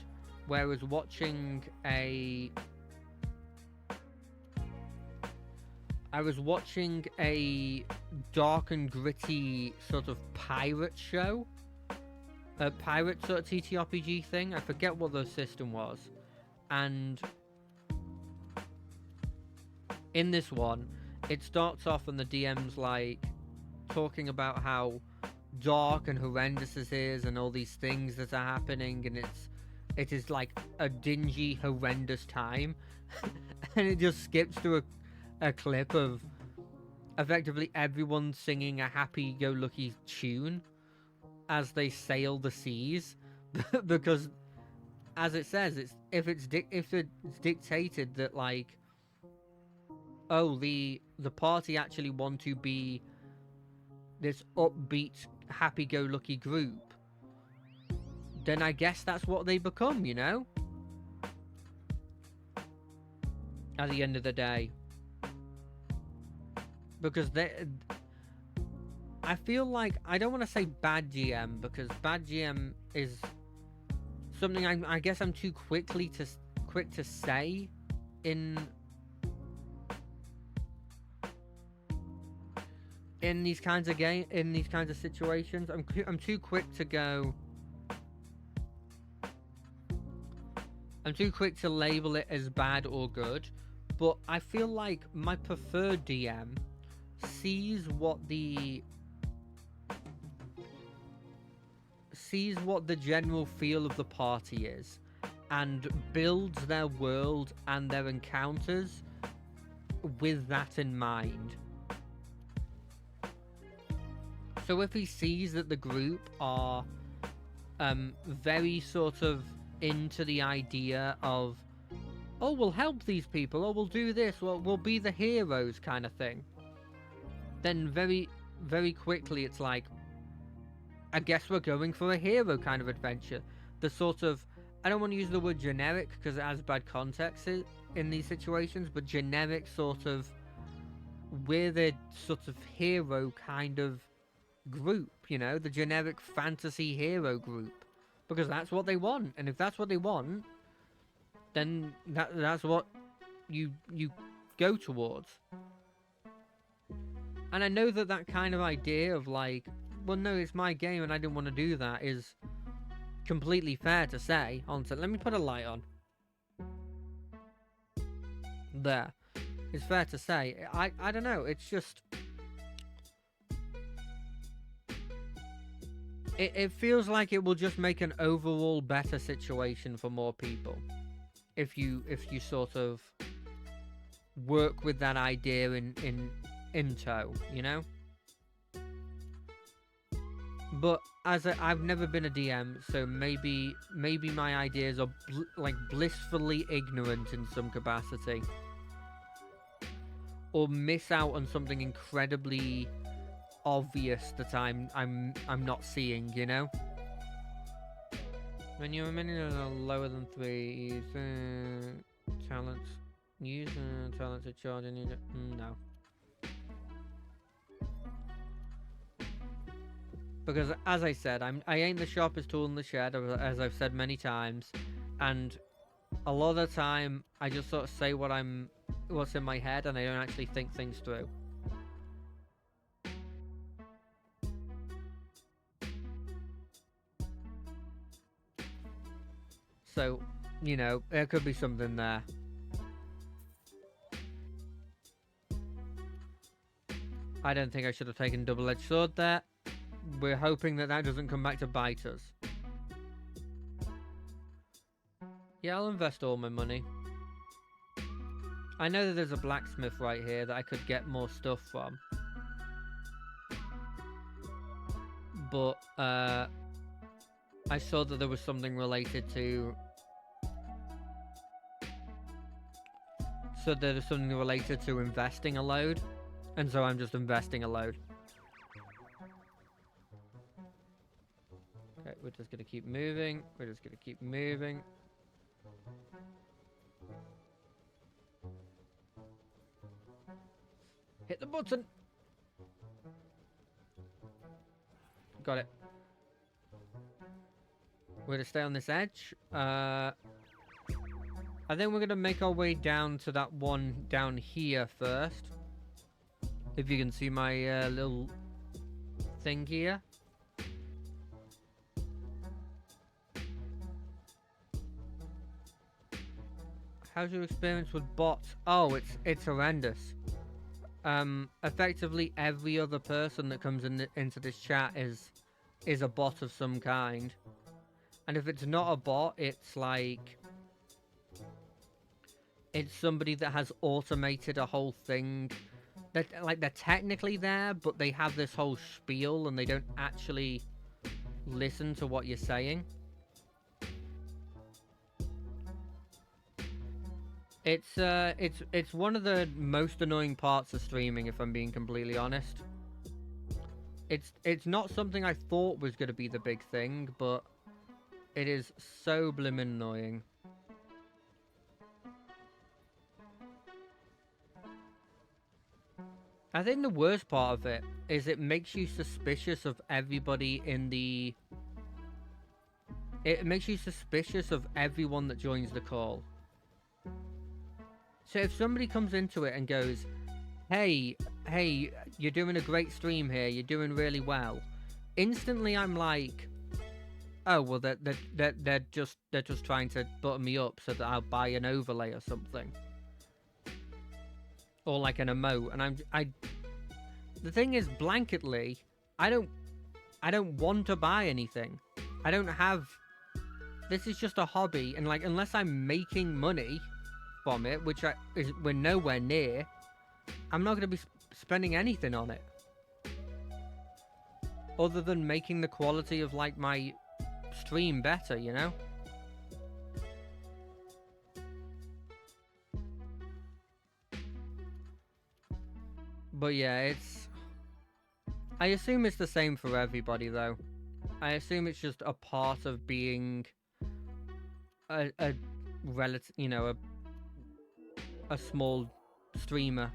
A: where I was watching a dark and gritty sort of pirate show, a pirate sort of TTRPG thing. I forget what the system was, and in this one, it starts off and the DM's like talking about how dark and horrendous this is and all these things that are happening, and it is like a dingy, horrendous time. And it just skips to a clip of effectively everyone singing a happy-go-lucky tune as they sail the seas. Because, as it says, if it's dictated that, like, oh, the party actually want to be this upbeat, happy-go-lucky group, then I guess that's what they become, you know? At the end of the day. Because I feel like, I don't want to say bad GM, because bad GM is something I guess I'm too quick to say in these kinds of situations. I'm too quick to go. I'm too quick to label it as bad or good, but I feel like my preferred DM sees what the general feel of the party is and builds their world and their encounters with that in mind. So if he sees that the group are very sort of into the idea of, oh, we'll help these people, oh, we'll do this, well, we'll be the heroes kind of thing, then very, very quickly it's like, I guess we're going for a hero kind of adventure. The sort of, I don't want to use the word generic because it has bad context in these situations, but generic sort of, we're the sort of hero kind of group, you know, the generic fantasy hero group, because that's what they want. And if that's what they want, then that's what you go towards. And I know that kind of idea of like, well, no, it's my game and I didn't want to do that is completely fair to say. Honestly, let me put a light on. There. It's fair to say. I don't know. It's just... It feels like it will just make an overall better situation for more people. If you sort of work with that idea in tow, you know? But as I've never been a DM, so maybe my ideas are like blissfully ignorant in some capacity, or miss out on something incredibly obvious that I'm not seeing, you know. When you're lower than 3, use talents. Use talents to charge and no. Because, as I said, I ain't the sharpest tool in the shed, as I've said many times, and a lot of the time I just sort of say what's in my head, and I don't actually think things through. So, you know, there could be something there. I don't think I should have taken double-edged sword there. We're hoping that doesn't come back to bite us. Yeah, I'll invest all my money. I know that there's a blacksmith right here that I could get more stuff from. But, I saw that there was something related to... So there's something related to investing a load. And so I'm just investing a load. Okay, we're just going to keep moving. We're just going to keep moving. Hit the button. Got it. We're going to stay on this edge. I think we're going to make our way down to that one down here first. If you can see my little thing here. How's your experience with bots? Oh, it's horrendous. Effectively every other person that comes into this chat is a bot of some kind. And if it's not a bot, it's like... It's somebody that has automated a whole thing. They're technically there, but they have this whole spiel and they don't actually listen to what you're saying. It's one of the most annoying parts of streaming, if I'm being completely honest. It's not something I thought was going to be the big thing, but it is so blimmin' annoying. I think the worst part of it is it makes you suspicious of everybody in the... It makes you suspicious of everyone that joins the call. So if somebody comes into it and goes, hey, you're doing a great stream here, you're doing really well. Instantly I'm like, oh, well, they're just trying to butter me up so that I'll buy an overlay or something. Or like an emote. And the thing is, blanketly, I don't want to buy anything. I don't have... This is just a hobby, and like, unless I'm making money from it, which we're nowhere near, I'm not going to be spending anything on it. other than making the quality of like my stream better, you know? But yeah, I assume it's the same for everybody though. I assume it's just a part of being a relative, you know, a small streamer.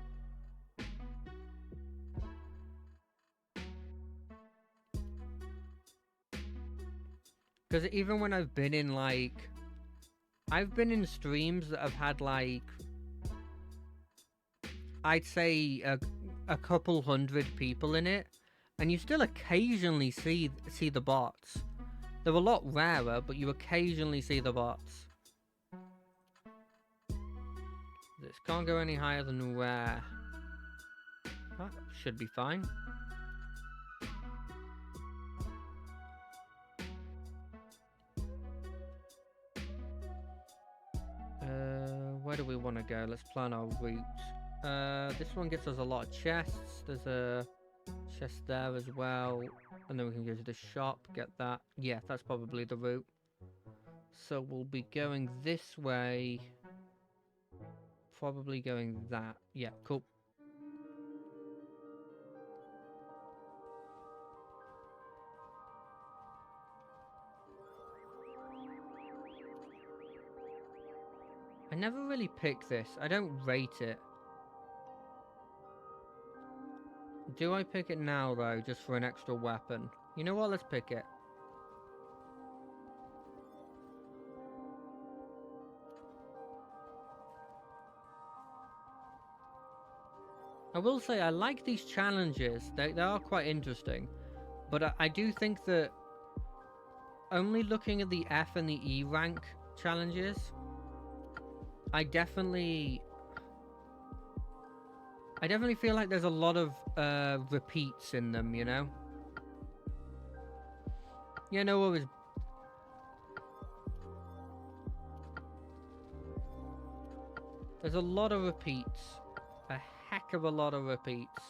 A: Because even when I've been in like, I've been in streams that have had like, I'd say a couple hundred people in it, and you still occasionally see the bots. They're a lot rarer, but you occasionally see the bots. This can't go any higher than rare. That should be fine. Where do we want to go? Let's plan our route. This one gets us a lot of chests. There's a chest there as well. And then we can go to the shop, get that. Yeah, that's probably the route. So we'll be going this way. Probably going that. Yeah, cool. I never really pick this. I don't rate it. Do I pick it now, though, just for an extra weapon? You know what? Let's pick it. I will say I like these challenges. They are quite interesting. But I do think that only looking at the F and the E rank challenges, I definitely feel like there's a lot of repeats in them, you know? Yeah, no worries. There's a lot of repeats. A heck of a lot of repeats.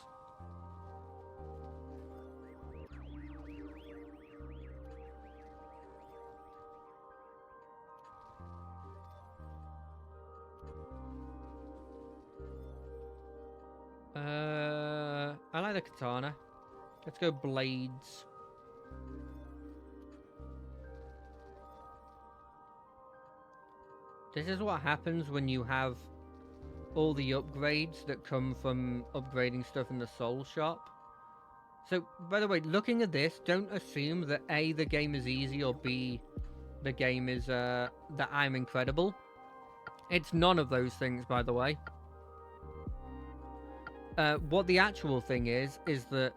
A: I like the katana. Let's go blades. This is what happens when you have all the upgrades that come from upgrading stuff in the soul shop. So, by the way, looking at this, don't assume that A, the game is easy, or B, the game is, that I'm incredible. It's none of those things, by the way. What the actual thing is that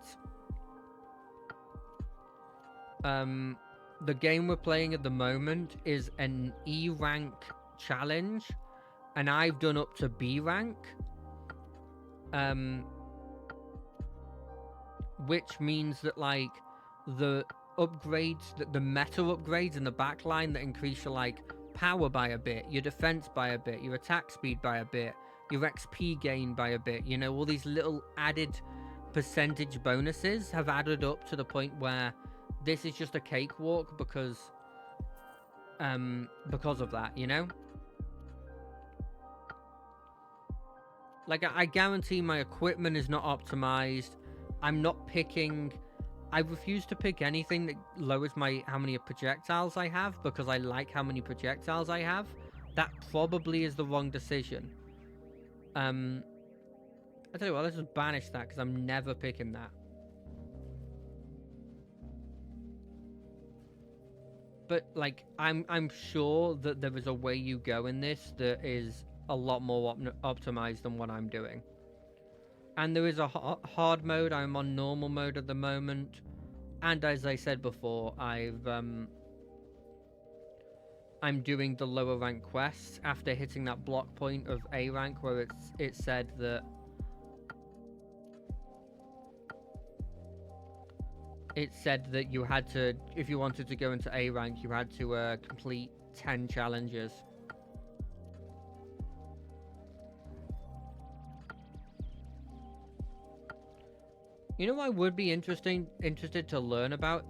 A: the game we're playing at the moment is an E rank challenge, and I've done up to B rank, which means that like the upgrades, the meta upgrades in the backline that increase your like power by a bit, your defense by a bit, your attack speed by a bit, your XP gain by a bit, you know, all these little added percentage bonuses have added up to the point where this is just a cakewalk because of that, you know? Like, I guarantee my equipment is not optimized. I'm not picking... I refuse to pick anything that lowers how many projectiles I have, because I like how many projectiles I have. That probably is the wrong decision. I tell you what, let's just banish that, because I'm never picking that. But, like, I'm sure that there is a way you go in this that is a lot more optimized than what I'm doing. And there is a hard mode. I'm on normal mode at the moment. And as I said before, I'm doing the lower rank quests after hitting that block point of A rank where it said that you had to, if you wanted to go into A rank, you had to complete 10 challenges. You know what I would be interested to learn about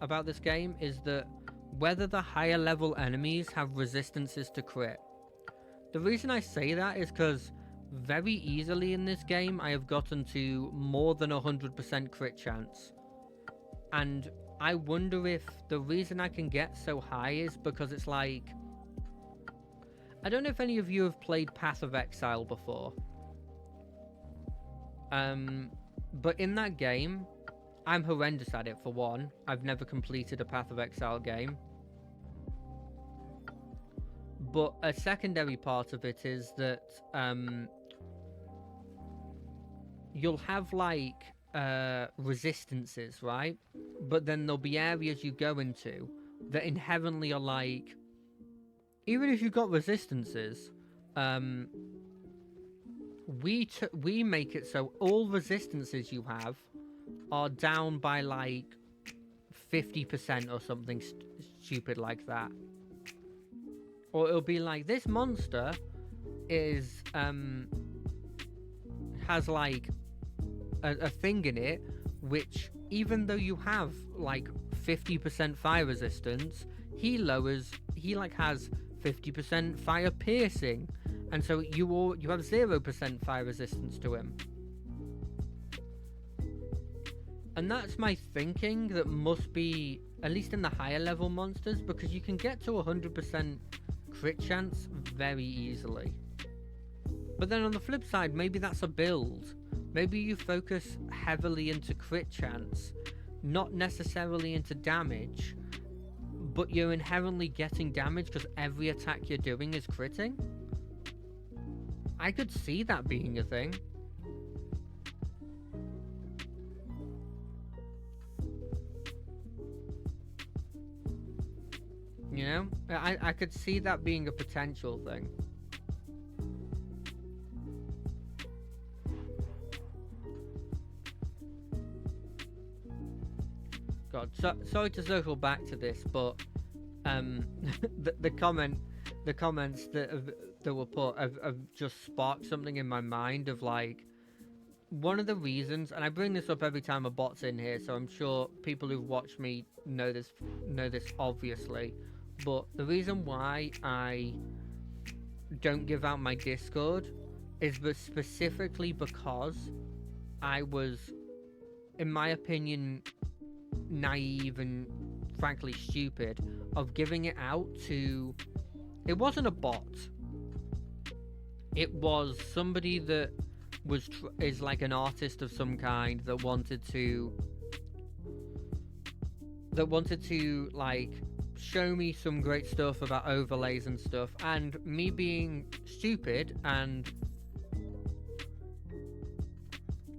A: about this game is that whether the higher level enemies have resistances to crit. The reason I say that is because very easily in this game I have gotten to more than 100% crit chance. And I wonder if the reason I can get so high is because it's like... I don't know if any of you have played Path of Exile before. But in that game, I'm horrendous at it for one. I've never completed a Path of Exile game. But a secondary part of it is that you'll have like resistances, right? But then there'll be areas you go into that inherently are like, even if you've got resistances, we make it so all resistances you have are down by like 50% or something stupid like that. Or it'll be like, this monster is has like a thing in it which, even though you have like 50% fire resistance, he like has 50% fire piercing, and so you have 0% fire resistance to him. And that's my thinking, that must be at least in the higher level monsters, because you can get to 100% crit chance very easily. But then on the flip side, maybe that's a build. Maybe you focus heavily into crit chance, not necessarily into damage, but you're inherently getting damage because every attack you're doing is critting. I could see that being a thing. You know? I could see that being a potential thing. God, sorry to circle back to this, but the comments that were put have just sparked something in my mind of like, one of the reasons, and I bring this up every time a bot's in here, so I'm sure people who've watched me know this obviously, but the reason why I don't give out my Discord is specifically because I was, in my opinion, naive and frankly stupid of giving it out to... It wasn't a bot. It was somebody that is like an artist of some kind that wanted to like show me some great stuff about overlays and stuff, and me being stupid and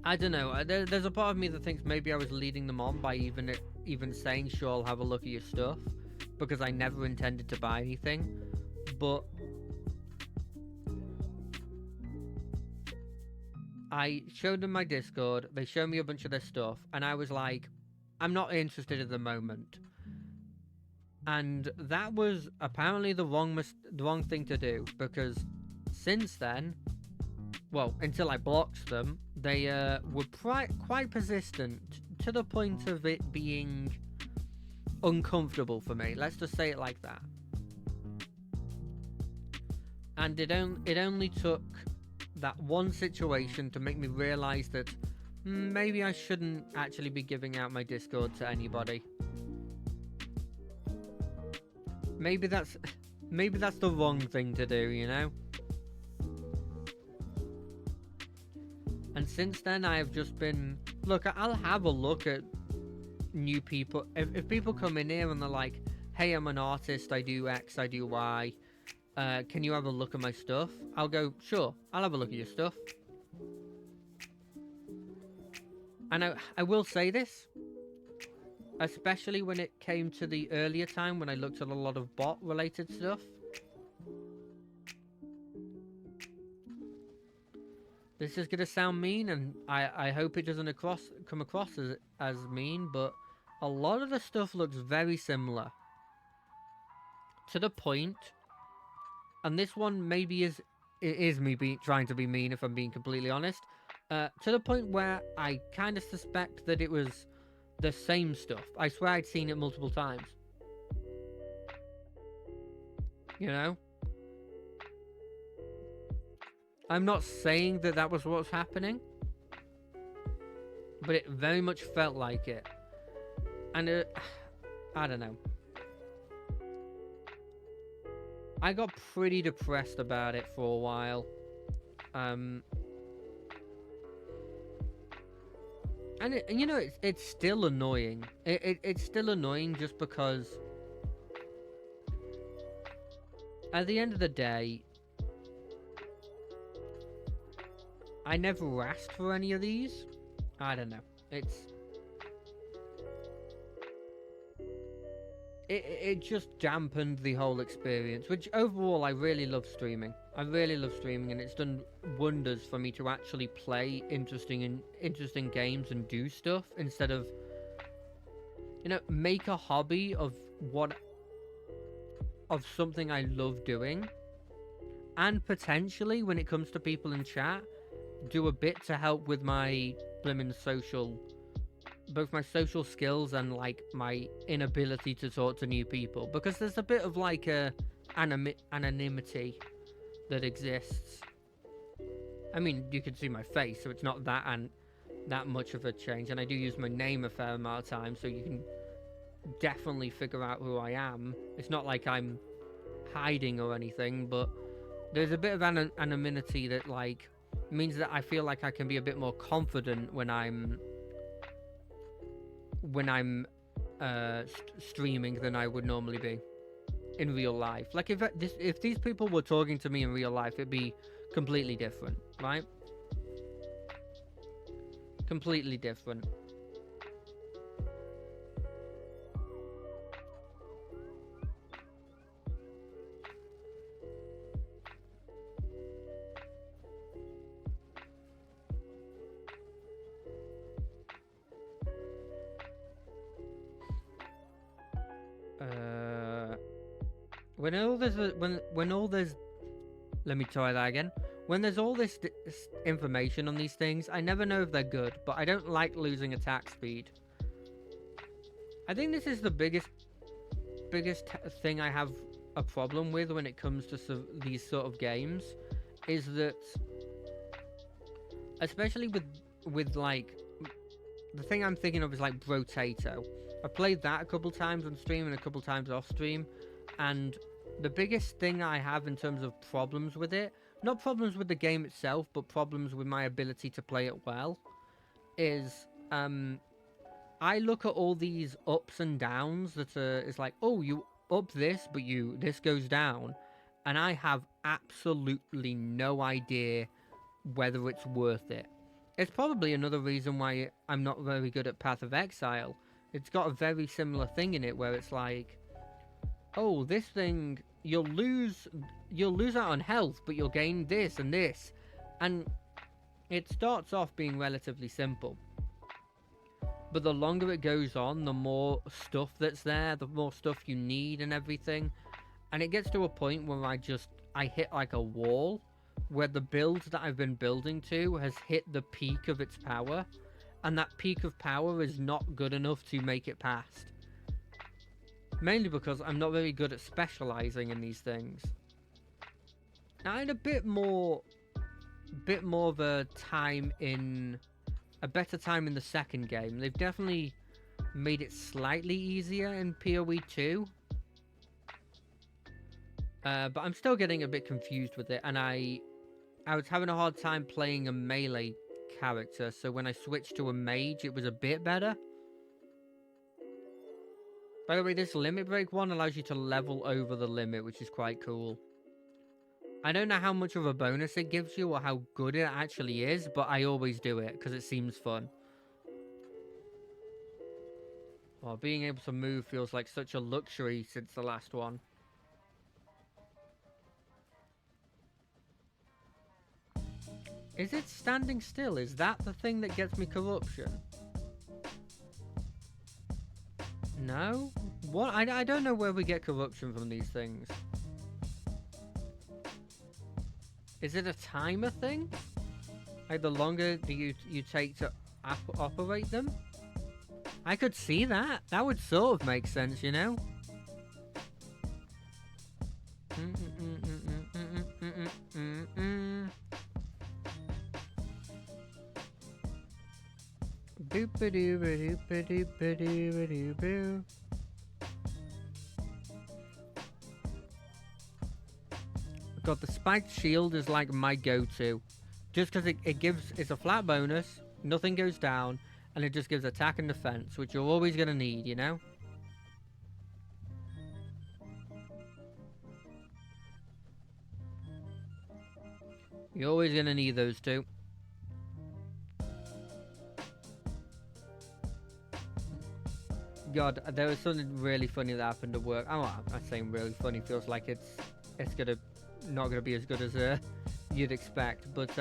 A: I don't know, there's a part of me that thinks maybe I was leading them on by even saying, sure, I'll have a look at your stuff, because I never intended to buy anything. But I showed them my Discord, they showed me a bunch of their stuff, and I was like, I'm not interested at the moment. And that was apparently the wrong thing to do, because since then, well, until I blocked them, they were quite persistent to the point of it being uncomfortable for me. Let's just say it like that. And it only took that one situation to make me realize that maybe I shouldn't actually be giving out my Discord to anybody. Maybe that's the wrong thing to do, you know? And since then, I have just been... Look, I'll have a look at new people. If people come in here and they're like, hey, I'm an artist, I do X, I do Y, can you have a look at my stuff? I'll go, sure, I'll have a look at your stuff. And I will say this, especially when it came to the earlier time when I looked at a lot of bot-related stuff. This is going to sound mean, and I hope it doesn't come across as mean, but a lot of the stuff looks very similar. To the point, and this one maybe is me trying to be mean if I'm being completely honest, To the point where I kind of suspect that it was the same stuff. I swear I'd seen it multiple times. You know? I'm not saying that that was what's happening, but it very much felt like it. And I don't know. I got pretty depressed about it for a while. And you know, it's still annoying. It's still annoying just because at the end of the day, I never asked for any of these. I don't know. It just dampened the whole experience, which overall I really love streaming. I really love streaming, and it's done wonders for me to actually play interesting games and do stuff instead of, you know, make a hobby of something I love doing, and potentially when it comes to people in chat, do a bit to help with my blimmin' both my social skills and like my inability to talk to new people, because there's a bit of like a anonymity that exists. I mean, you can see my face, so it's not that much of a change, and I do use my name a fair amount of time, so you can definitely figure out who I am. It's not like I'm hiding or anything, but there's a bit of anonymity that like means that I feel like I can be a bit more confident when I'm streaming than I would normally be in real life. Like if these people were talking to me in real life, it'd be completely different, right? Completely different. When all there's let me try that again. When there's all this information on these things, I never know if they're good, but I don't like losing attack speed. I think this is the biggest thing I have a problem with when it comes to these sort of games, is that, especially with like, the thing I'm thinking of is like Brotato. I played that a couple times on stream and a couple times off stream, and the biggest thing I have in terms of problems with it, not problems with the game itself, but problems with my ability to play it well, is I look at all these ups and downs that it's like, oh, you up this, but this goes down, and I have absolutely no idea whether it's worth it. It's probably another reason why I'm not very good at Path of Exile. It's got a very similar thing in it where it's like, oh, this thing, you'll lose out on health, but you'll gain this and this. And it starts off being relatively simple, but the longer it goes on, the more stuff that's there, the more stuff you need and everything. And it gets to a point where I hit like a wall, where the build that I've been building to has hit the peak of its power, and that peak of power is not good enough to make it past. Mainly because I'm not very good at specializing in these things. Now, I had a bit more of a better time in the second game. They've definitely made it slightly easier in PoE 2. But I'm still getting a bit confused with it, and I was having a hard time playing a melee character, so when I switched to a mage, it was a bit better. By the way, this limit break one allows you to level over the limit, which is quite cool. I don't know how much of a bonus it gives you or how good it actually is, but I always do it because it seems fun. Well, being able to move feels like such a luxury since the last one. Is it standing still? Is that the thing that gets me corruption? No? What? I don't know where we get corruption from these things. Is it a timer thing? Like the longer do you take to operate them? I could see that. That would sort of make sense, you know? God, the spiked shield is like my go-to. Just because it's a flat bonus, nothing goes down, and it just gives attack and defense, which you're always going to need, you know? You're always going to need those two. God, there was something really funny that happened at work. I'm not saying really funny. Feels like it's not gonna be as good as you'd expect. But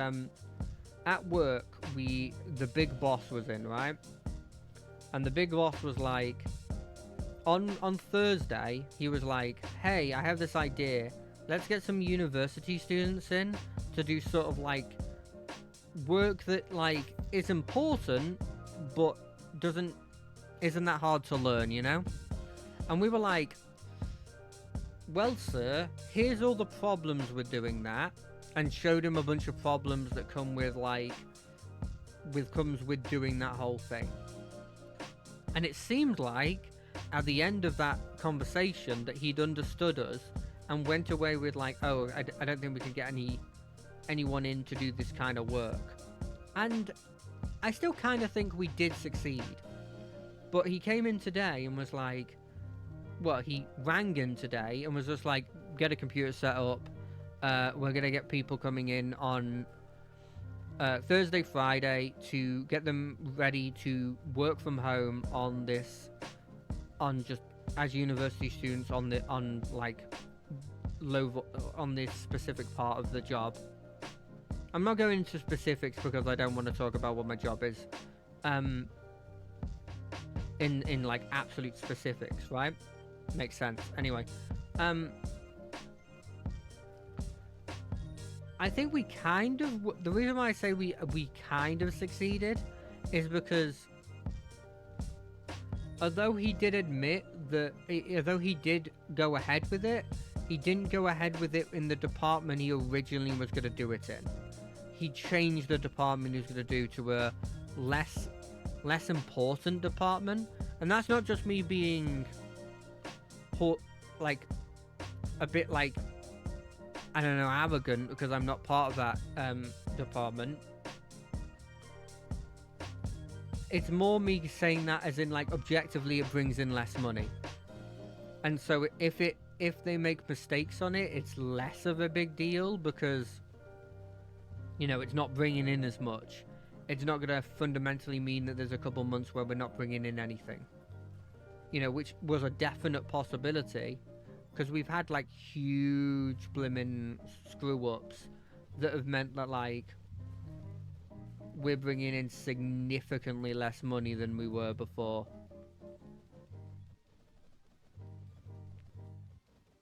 A: at work, the big boss was in, right? And the big boss was like, on Thursday, he was like, "Hey, I have this idea. Let's get some university students in to do sort of like work that like is important, but isn't that hard to learn, you know?" And we were like, "Well, sir, here's all the problems with doing that," and showed him a bunch of problems that come with comes with doing that whole thing. And it seemed like at the end of that conversation that he'd understood us and went away with like, "Oh, I don't think we can get anyone in to do this kind of work." And I still kind of think we did succeed. But he came in today and was like, well, he rang in today and was just like, "Get a computer set up. We're going to get people coming in on Thursday, Friday to get them ready to work from home on just as university students on this specific part of the job." I'm not going into specifics because I don't want to talk about what my job is. In like absolute specifics, right? Makes sense. Anyway, I think we kind of the reason why I say we kind of succeeded is because although he did admit that although he did go ahead with it, he didn't go ahead with it in the department he originally was going to do it in. He changed the department he was going to do to a less important department. And that's not just me being like a bit like, I don't know, arrogant because I'm not part of that department. It's more me saying that as in like objectively it brings in less money. And so if they make mistakes on it, it's less of a big deal because, you know, it's not bringing in as much. It's not going to fundamentally mean that there's a couple months where we're not bringing in anything. You know, which was a definite possibility because we've had like huge blimmin' screw-ups that have meant that like we're bringing in significantly less money than we were before.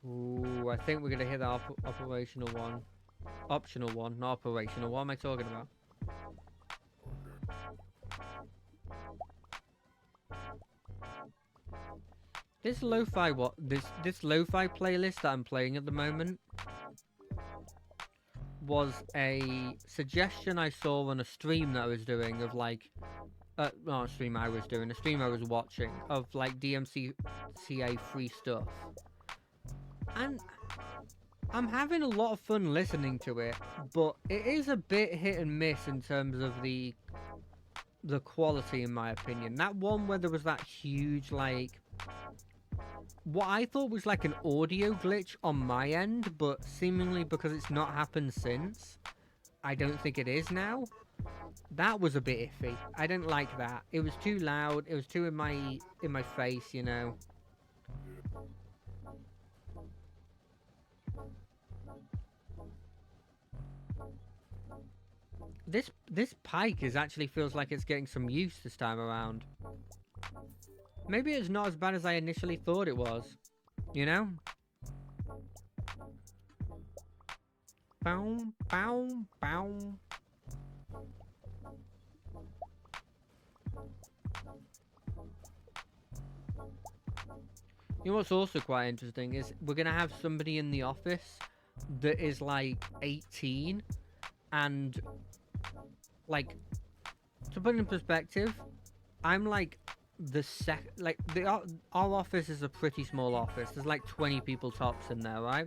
A: Ooh, I think we're going to hit the operational one. Optional one, not operational. What am I talking about? This lo-fi this lo-fi playlist that I'm playing at the moment was a suggestion I saw on a stream that I was doing of like not a stream I was doing, a stream I was watching of like DMCA free stuff. And I'm having a lot of fun listening to it, but it is a bit hit and miss in terms of the quality in my opinion. That one where there was that huge like what I thought was like an audio glitch on my end, but seemingly because it's not happened since, I don't think it is now. That was a bit iffy. I didn't like that. It was too loud. It was too in my face, you know. This pike actually feels like it's getting some use this time around. Maybe it's not as bad as I initially thought it was, you know? Bow, bow, bow. You know what's also quite interesting is we're gonna have somebody in the office that is like 18, and like, to put it in perspective, I'm like our office is a pretty small office. There's like 20 people tops in there, right?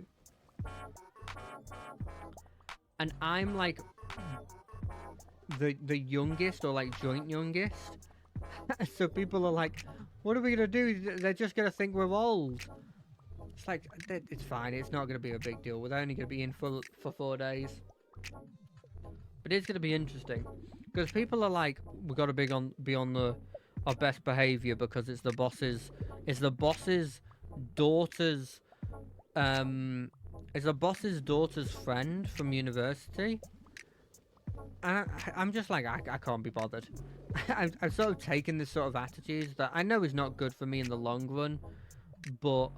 A: And I'm like the youngest, or like joint youngest. So people are like, what are we gonna do? They're just gonna think we're old. It's like, it's fine. It's not gonna be a big deal. We're only gonna be in for 4 days. But it's gonna be interesting because people are like, we gotta be on our best behavior because it's the boss's daughter's it's the boss's daughter's friend from university. And I'm just like, I can't be bothered. I've sort of taken this sort of attitude that I know is not good for me in the long run, but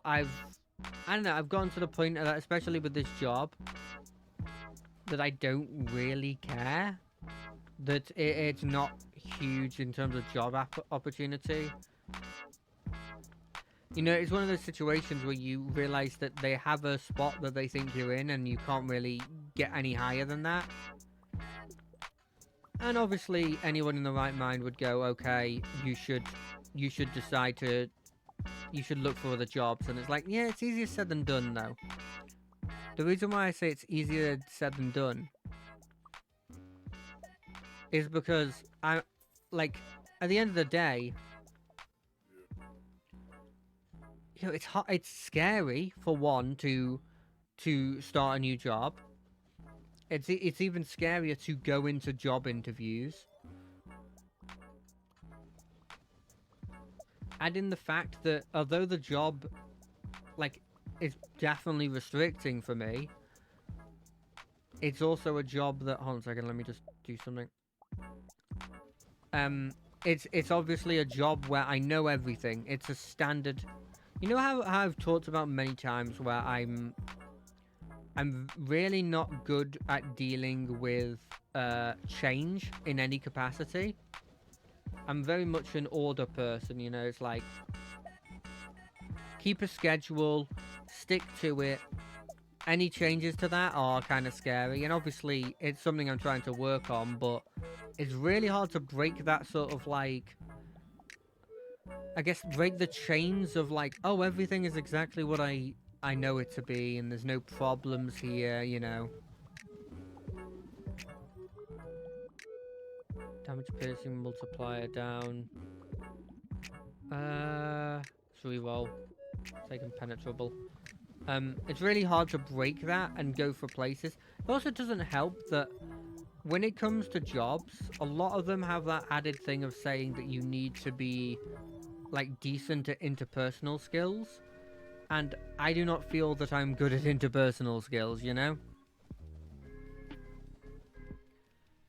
A: I don't know, I've gotten to the point that, especially with this job, that I don't really care. That it's not huge in terms of job opportunity. You know, it's one of those situations where you realize that they have a spot that they think you're in, and you can't really get any higher than that. And obviously, anyone in the right mind would go, okay, you should decide to, you should look for other jobs. And it's like, yeah, it's easier said than done, though. The reason why I say it's easier said than done is because like, at the end of the day, you know, it's scary, for one, to start a new job. It's even scarier to go into job interviews. Add in the fact that although the job, like, is definitely restricting for me, it's also a job that, hold on a second, let me just do something. It's obviously a job where I know everything. It's a standard. You know how I've talked about many times where I'm really not good at dealing with change in any capacity. I'm very much an order person, you know. It's like, keep a schedule, stick to it. Any changes to that are kind of scary, and obviously it's something I'm trying to work on, but it's really hard to break that sort of, like, I guess, break the chains of, like, oh, everything is exactly what I know it to be, and there's no problems here, you know. Damage piercing multiplier down. Reroll. Take impenetrable. It's really hard to break that and go for places. It also doesn't help that when it comes to jobs, a lot of them have that added thing of saying that you need to be, like, decent at interpersonal skills. And I do not feel that I'm good at interpersonal skills, you know?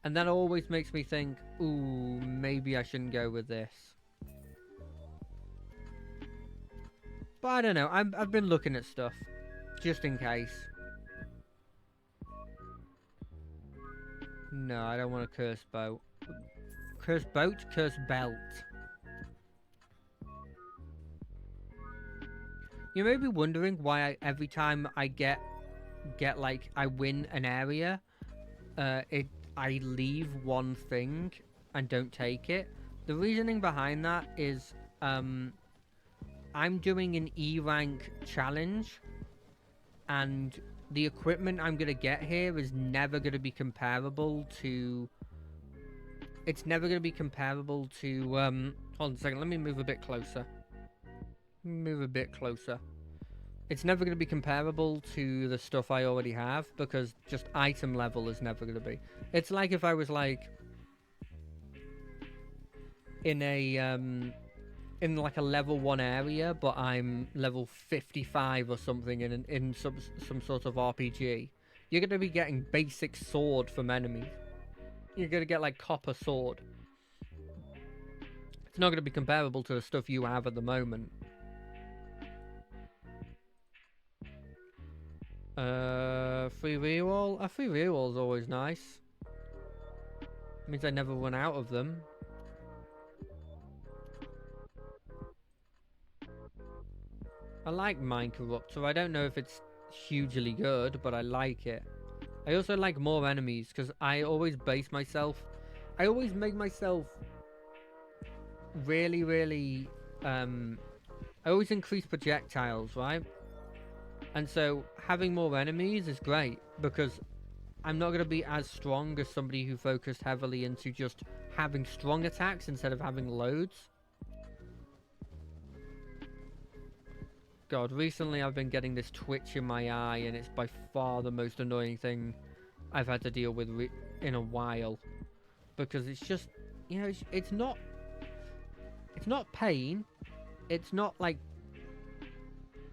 A: And that always makes me think, ooh, maybe I shouldn't go with this. But I don't know, I've been looking at stuff, just in case. No, I don't want a curse boat. Curse boat? Curse belt. You may be wondering why every time I get like, I win an area, I leave one thing and don't take it. The reasoning behind that is, I'm doing an E rank challenge, and the equipment I'm gonna get here is never gonna be comparable to. It's never gonna be comparable to. Hold on a second. Let me move a bit closer. Move a bit closer. It's never going to be comparable to the stuff I already have, because just item level is never going to be. It's like if I was, like, in a in like a level 1 area, but I'm level 55 or something in some sort of RPG. You're going to be getting basic sword from enemies. You're going to get, like, copper sword. It's not going to be comparable to the stuff you have at the moment. Free reroll? A free reroll is always nice. Means I never run out of them. I like Mine Corruptor. I don't know if it's hugely good, but I like it. I also like more enemies because I always base myself. I always make myself really, really. I always increase projectiles, right? And so having more enemies is great because I'm not going to be as strong as somebody who focused heavily into just having strong attacks instead of having loads. God, recently I've been getting this twitch in my eye, and it's by far the most annoying thing I've had to deal with in a while. Because it's just, you know, it's not pain. It's not like,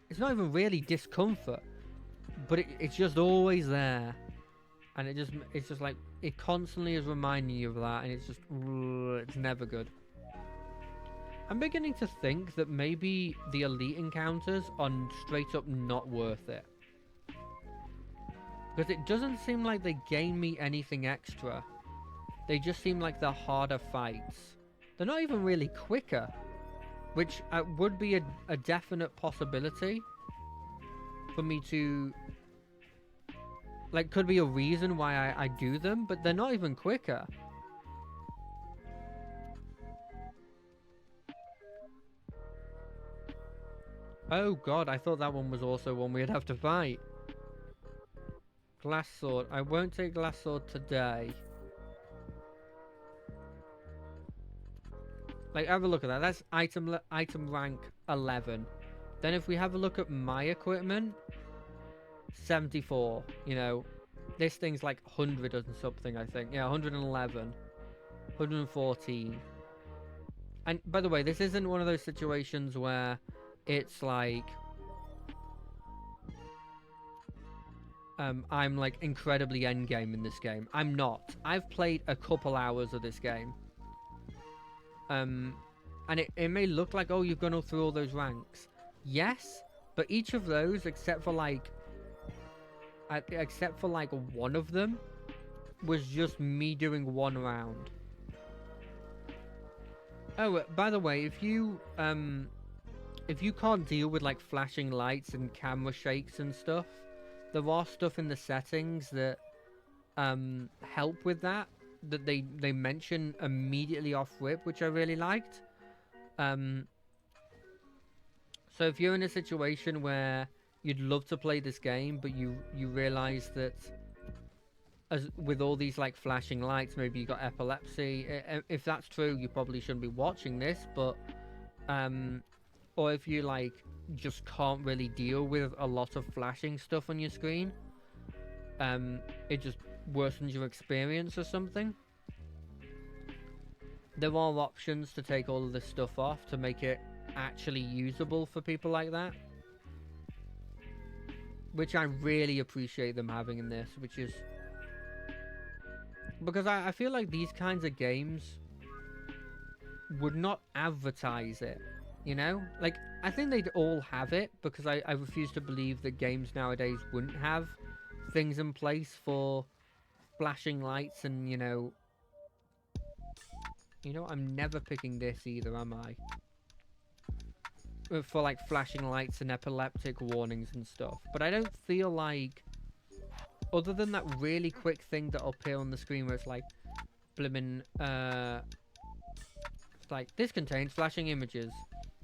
A: it's not even really discomfort, but it's just always there. And it's just like, it constantly is reminding you of that, and it's just, it's never good. I'm beginning to think that maybe the elite encounters are straight up not worth it. Because it doesn't seem like they gain me anything extra. They just seem like they're harder fights. They're not even really quicker, which would be a definite possibility for me to... Like, could be a reason why I do them, but they're not even quicker. Oh god, I thought that one was also one we'd have to fight. Glass sword. I won't take glass sword today. Like, have a look at that. That's item rank 11. Then if we have a look at my equipment, 74. You know, this thing's like 100 and something, I think. Yeah, 111. 114. And by the way, this isn't one of those situations where it's like... I'm like incredibly endgame in this game. I'm not. I've played a couple hours of this game. And it may look like, oh, you've gone through all those ranks. Yes, but each of those, except for like one of them, was just me doing one round. Oh, by the way, if you can't deal with like flashing lights and camera shakes and stuff, there are stuff in the settings that help with that they mention immediately off rip, which I really liked. So if you're in a situation where you'd love to play this game, but you realize that as with all these like flashing lights, maybe you got epilepsy. If that's true, you probably shouldn't be watching this, but or if you like just can't really deal with a lot of flashing stuff on your screen, it just worsens your experience or something. There are options to take all of this stuff off to make it actually usable for people like that, which I really appreciate them having in this, which is because I feel like these kinds of games would not advertise it, you know? Like, I think they'd all have it, because I refuse to believe that games nowadays wouldn't have things in place for flashing lights and, you know, I'm never picking this either, am I? For like flashing lights and epileptic warnings and stuff. But I don't feel like, other than that really quick thing that'll appear on the screen where it's like, blimmin', it's like, this contains flashing images.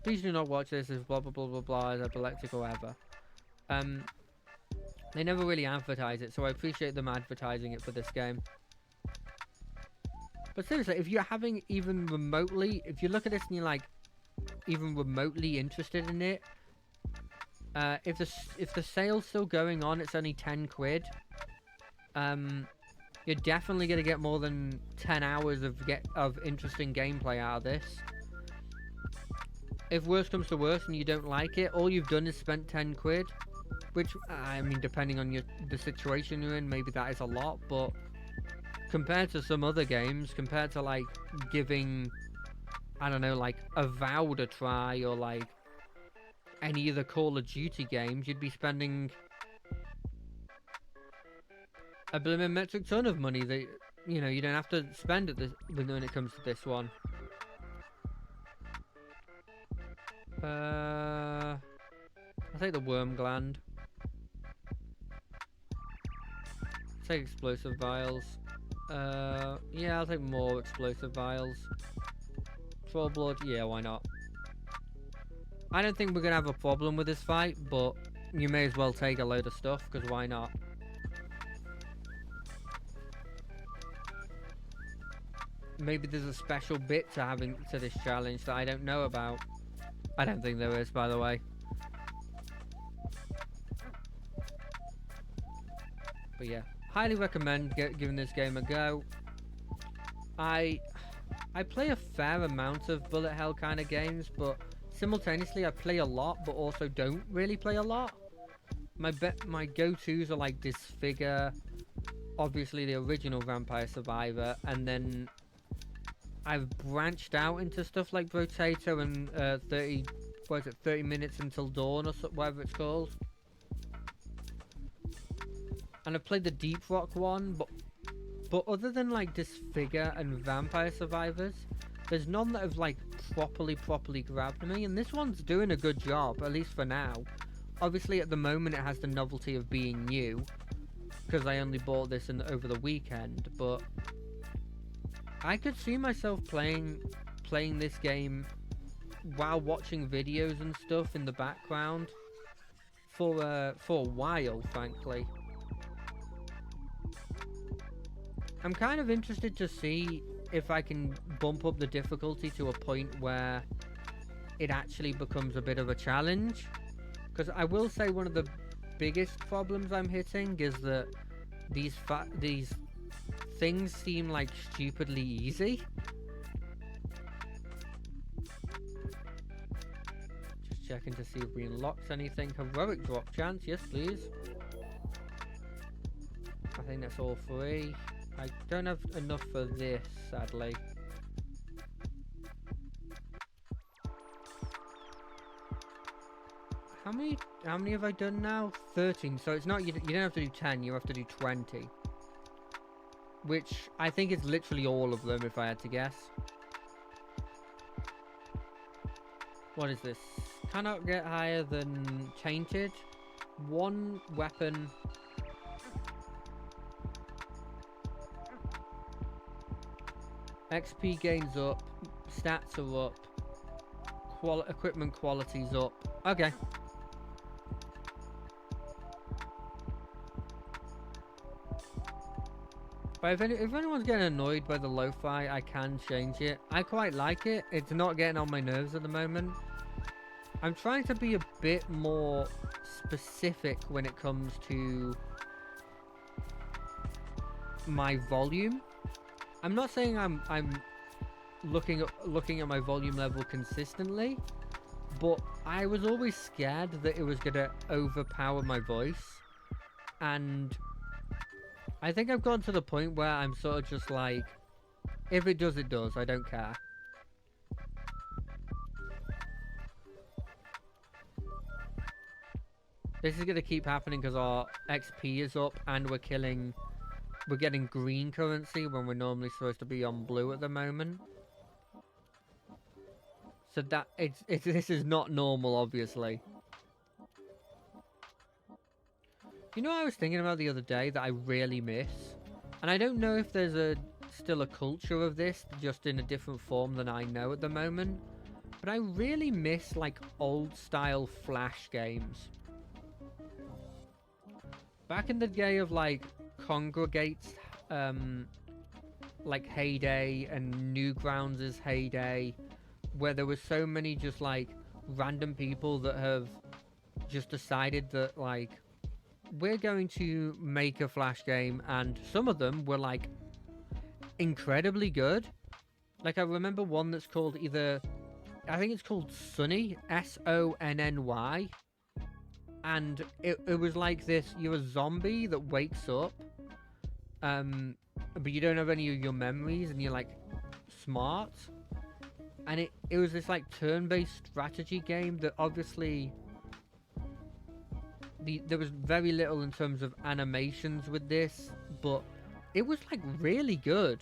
A: Please do not watch this as blah blah blah blah blah as epileptic or whatever. They never really advertise it, so I appreciate them advertising it for this game. But seriously, if you're having even remotely, if you look at this and you're like, even remotely interested in it, if the sale's still going on, it's only 10 quid. You're definitely gonna get more than 10 hours of interesting gameplay out of this. If worse comes to worse and you don't like it, all you've done is spent 10 quid, which, I mean, depending on the situation you're in, maybe that is a lot, but compared to some other games, compared to like giving, I don't know, like Avowed a try, or like any of the Call of Duty games, you'd be spending a blooming metric ton of money that, you know, you don't have to spend when it comes to this one. I'll take the worm gland. Take explosive vials. Yeah, I'll take more explosive vials. Troll blood, yeah, why not? I don't think we're gonna have a problem with this fight, but you may as well take a load of stuff, because why not? Maybe there's a special bit to this challenge that I don't know about. I don't think there is, by the way. But yeah, highly recommend giving this game a go. I play a fair amount of bullet hell kind of games, but simultaneously I play a lot, but also don't really play a lot. My go-tos are like Disfigure, obviously the original Vampire Survivor, and then I've branched out into stuff like Brotato and 30 minutes until dawn or whatever it's called. And I've played the Deep Rock one, but other than like Disfigure and Vampire Survivors, there's none that have like properly grabbed me, and this one's doing a good job, at least for now. Obviously at the moment it has the novelty of being new, because I only bought this over the weekend, but I could see myself playing this game while watching videos and stuff in the background for a while, frankly. I'm kind of interested to see if I can bump up the difficulty to a point where it actually becomes a bit of a challenge. Because I will say one of the biggest problems I'm hitting is that these things seem like stupidly easy. Just checking to see if we unlocked anything. Heroic drop chance, yes please. I think that's all free. I don't have enough for this, sadly. How many have I done now? 13. So it's not, you don't have to do 10, you have to do 20. Which I think is literally all of them, if I had to guess. What is this? Cannot get higher than Tainted. One weapon. XP gains up. Stats are up. Equipment quality's up. Okay. But if anyone's getting annoyed by the lo-fi, I can change it. I quite like it. It's not getting on my nerves at the moment. I'm trying to be a bit more specific when it comes to my volume. I'm not saying I'm looking at my volume level consistently, but I was always scared that it was gonna overpower my voice, and I think I've gotten to the point where I'm sort of just like, if it does, it does. I don't care. This is gonna keep happening because our XP is up and we're getting green currency when we're normally supposed to be on blue at the moment. So that this is not normal, obviously. You know what I was thinking about the other day that I really miss? And I don't know if there's still a culture of this, just in a different form than I know at the moment. But I really miss, like, old-style Flash games. Back in the day of, like, Congregate's, like, heyday and Newgrounds' heyday, where there were so many just, like, random people that have just decided that, like, we're going to make a Flash game, and some of them were like incredibly good. Like I remember one that's called I think it's called Sunny, Sonny, and it was like this: you're a zombie that wakes up, but you don't have any of your memories, and you're like smart, and it was this like turn-based strategy game that obviously. There was very little in terms of animations with this, but it was like really good.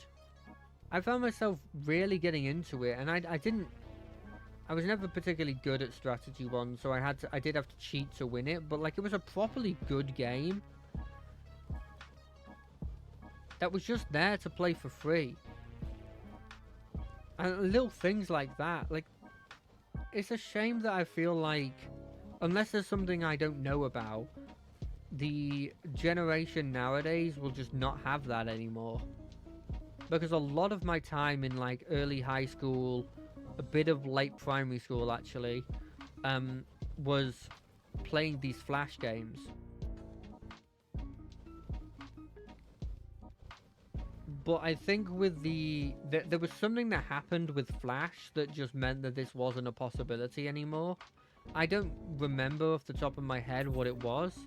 A: I found myself really getting into it, and I I was never particularly good at strategy ones, so I did have to cheat to win it, but like it was a properly good game that was just there to play for free. And little things like that, like, it's a shame that I feel like, unless there's something I don't know about, the generation nowadays will just not have that anymore. Because a lot of my time in like early high school, a bit of late primary school actually, was playing these Flash games. But I think with there was something that happened with Flash that just meant that this wasn't a possibility anymore. I don't remember off the top of my head what it was,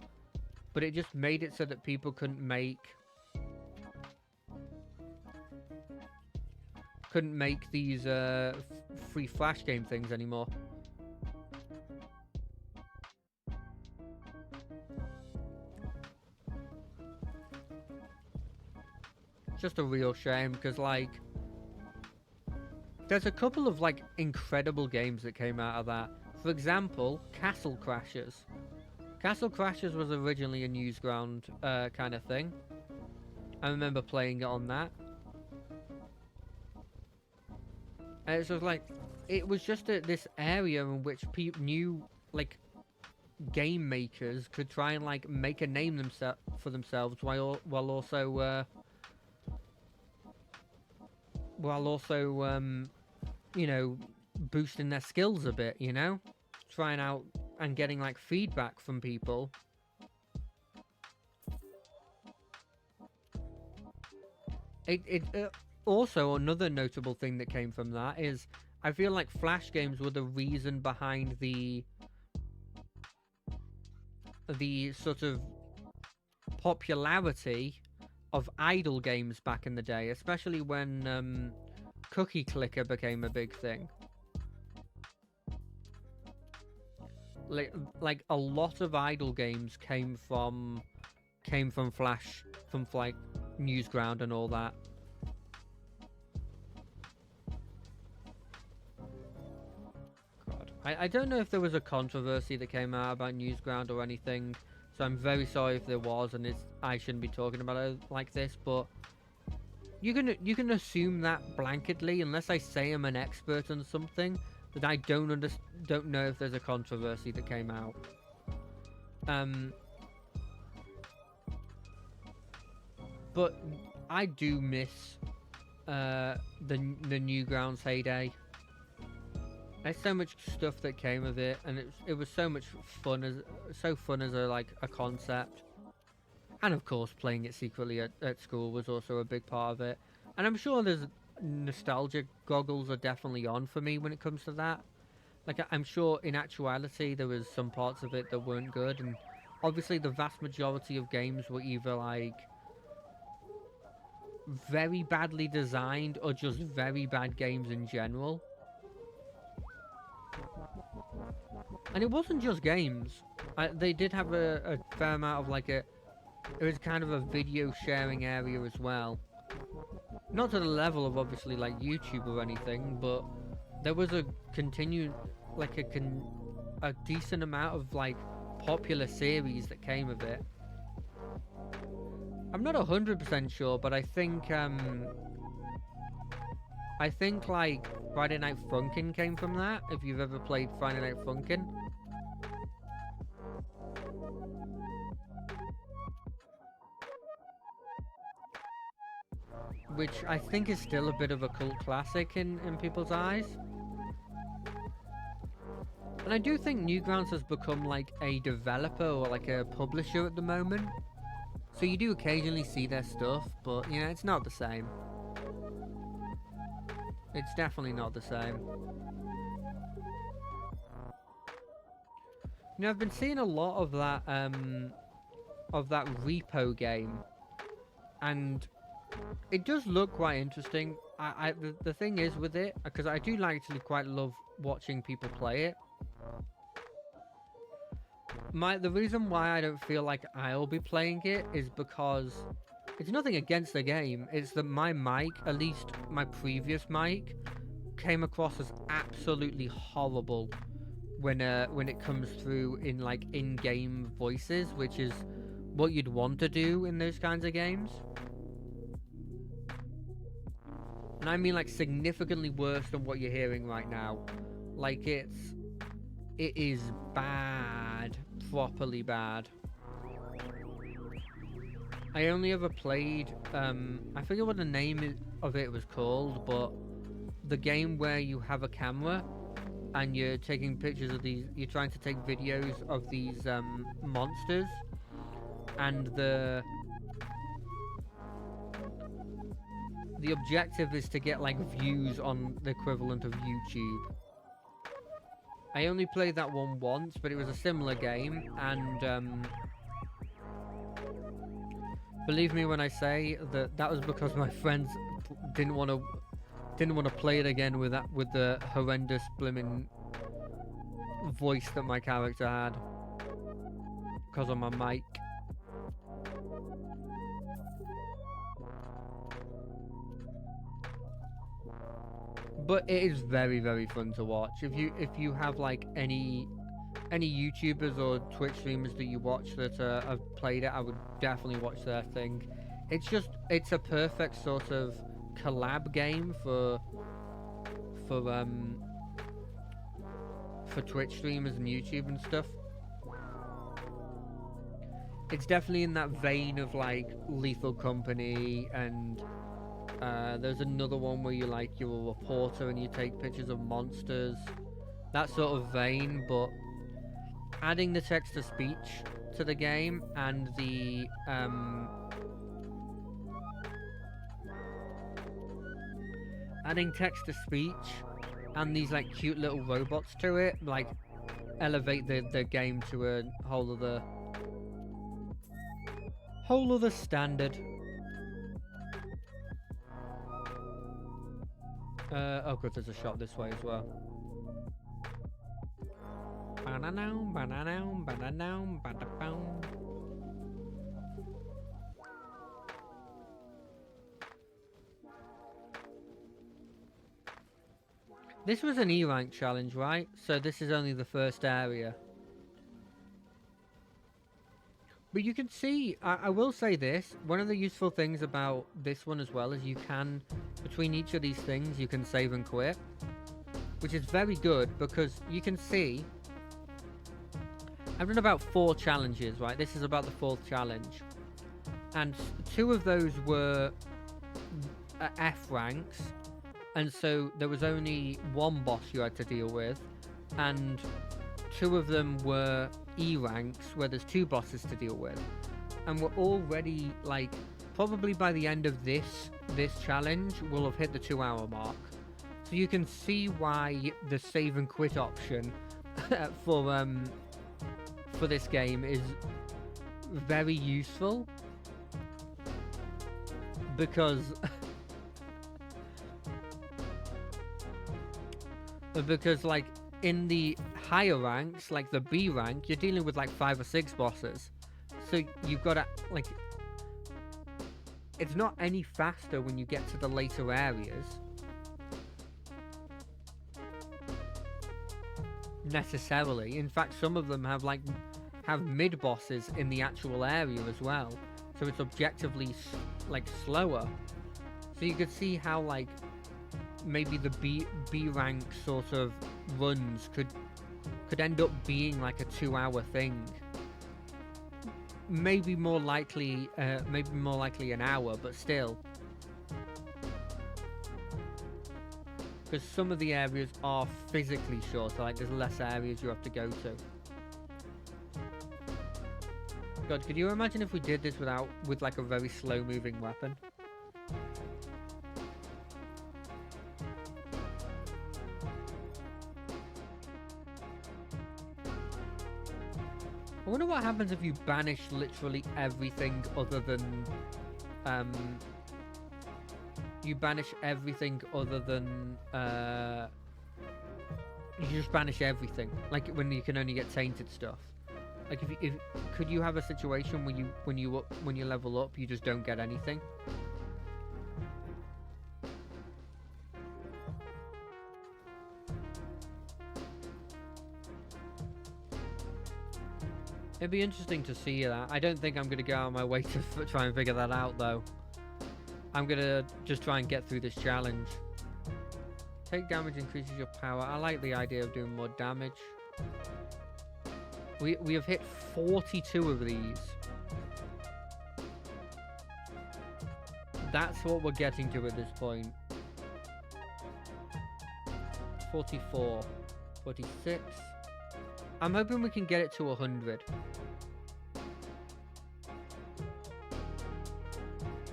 A: but it just made it so that people couldn't make these free Flash game things anymore. Just a real shame, because like there's a couple of like incredible games that came out of that. For example, Castle Crashers. Castle Crashers was originally a Newsground kind of thing. I remember playing it on that. And so like it was just this area in which new like game makers could try and like make a name for themselves while also you know, boosting their skills a bit, you know, trying out and getting like feedback from people. Also, another notable thing that came from that is I feel like Flash games were the reason behind the sort of popularity of idle games back in the day, especially when Cookie Clicker became a big thing. Like a lot of idle games came from Flash, from like Newsground and all that. God, I don't know if there was a controversy that came out about Newsground or anything. So I'm very sorry if there was, and I shouldn't be talking about it like this, but you can assume that blanketly, unless I say I'm an expert on something, that I don't know if there's a controversy that came out. But I do miss the Newgrounds heyday. There's so much stuff that came of it, and it was so much fun as a concept. And of course, playing it secretly at school was also a big part of it. And I'm sure there's nostalgia goggles are definitely on for me when it comes to that. Like I'm sure in actuality there was some parts of it that weren't good, and obviously the vast majority of games were either like very badly designed or just very bad games in general. And it wasn't just games. They did have a fair amount of like it was kind of a video sharing area as well. Not to the level of obviously like YouTube or anything, but there was a continued like a decent amount of like popular series that came of it. I'm not 100% sure, but I think like Friday Night Funkin' came from that, if you've ever played Friday Night Funkin'. Which I think is still a bit of a cult classic in people's eyes. And I do think Newgrounds has become like a developer or like a publisher at the moment. So you do occasionally see their stuff, but you know, it's not the same. It's definitely not the same. You know, I've been seeing a lot of that repo game, and it does look quite interesting. The thing is with it, because I do actually quite love watching people play it. The reason why I don't feel like I'll be playing it is because it's nothing against the game. It's that my mic, at least my previous mic, came across as absolutely horrible when it comes through in like in-game voices, which is what you'd want to do in those kinds of games. And I mean like significantly worse than what you're hearing right now. Like it is bad, properly bad. I only ever played, I forget what the name of it was called, but the game where you have a camera and you're taking pictures of these, you're trying to take videos of these monsters, and the objective is to get like views on the equivalent of YouTube. I only played that one once, but it was a similar game, and believe me when I say that that was because my friends didn't want to play it again with the horrendous blimmin' voice that my character had because of my mic. But it is very, very fun to watch. If you have like any YouTubers or Twitch streamers that you watch that have played it, I would definitely watch their thing. It's a perfect sort of collab game for Twitch streamers and YouTube and stuff. It's definitely in that vein of like Lethal Company, and there's another one where you're a reporter and you take pictures of monsters. That sort of vein, but adding the text-to-speech to the game and the adding text-to-speech and these like cute little robots to it, like elevate the game to a whole other standard. Oh good, there's a shop this way as well. This was an E-rank challenge, right? So this is only the first area. But you can see, I will say this, one of the useful things about this one as well is you can, between each of these things, you can save and quit. Which is very good because you can see, I've done about 4 challenges, right? This is about the 4th challenge. And 2 of those were F ranks. And so there was only 1 boss you had to deal with. And 2 of them were E ranks where there's 2 bosses to deal with. And we're already like, probably by the end of this challenge, we'll have hit the 2-hour mark. So you can see why the save and quit option for this game is very useful, because like in the higher ranks, like the B rank, you're dealing with like 5 or 6 bosses, so you've got to like, it's not any faster when you get to the later areas necessarily. In fact, some of them have mid bosses in the actual area as well, so it's objectively like slower. So you could see how like maybe the B rank sort of runs could end up being like a 2-hour thing. Maybe more likely an hour, but still. Because some of the areas are physically shorter, like there's less areas you have to go to. God, could you imagine if we did this with like a very slow moving weapon? I wonder what happens if you banish literally everything other than you just banish everything, like when you can only get tainted stuff. Like if could you have a situation when you level up you just don't get anything? It'd be interesting to see that. I don't think I'm going to go out of my way to try and figure that out, though. I'm going to just try and get through this challenge. Take damage increases your power. I like the idea of doing more damage. We have hit 42 of these. That's what we're getting to at this point. 44. 46. I'm hoping we can get it to 100.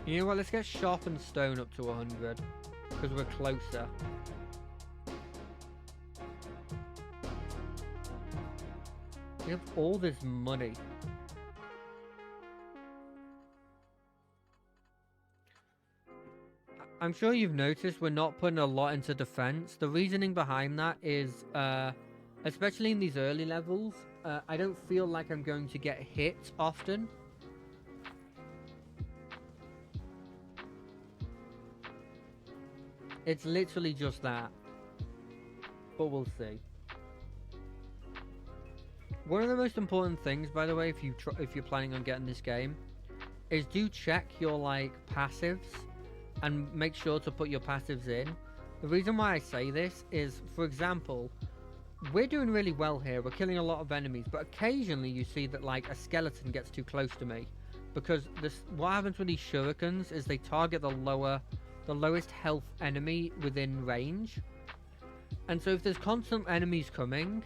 A: You know what? Let's get sharpened stone up to 100. Because we're closer. We have all this money. I'm sure you've noticed we're not putting a lot into defense. The reasoning behind that is, especially in these early levels, I don't feel like I'm going to get hit often. It's literally just that. But we'll see. One of the most important things, by the way, if you're planning on getting this game, is do check your passives and make sure to put your passives in. The reason why I say this is, for example, we're doing really well here. We're killing a lot of enemies, but occasionally you see that a skeleton gets too close to me, because what happens with these shurikens is they target the lowest health enemy within range. And so if there's constant enemies coming,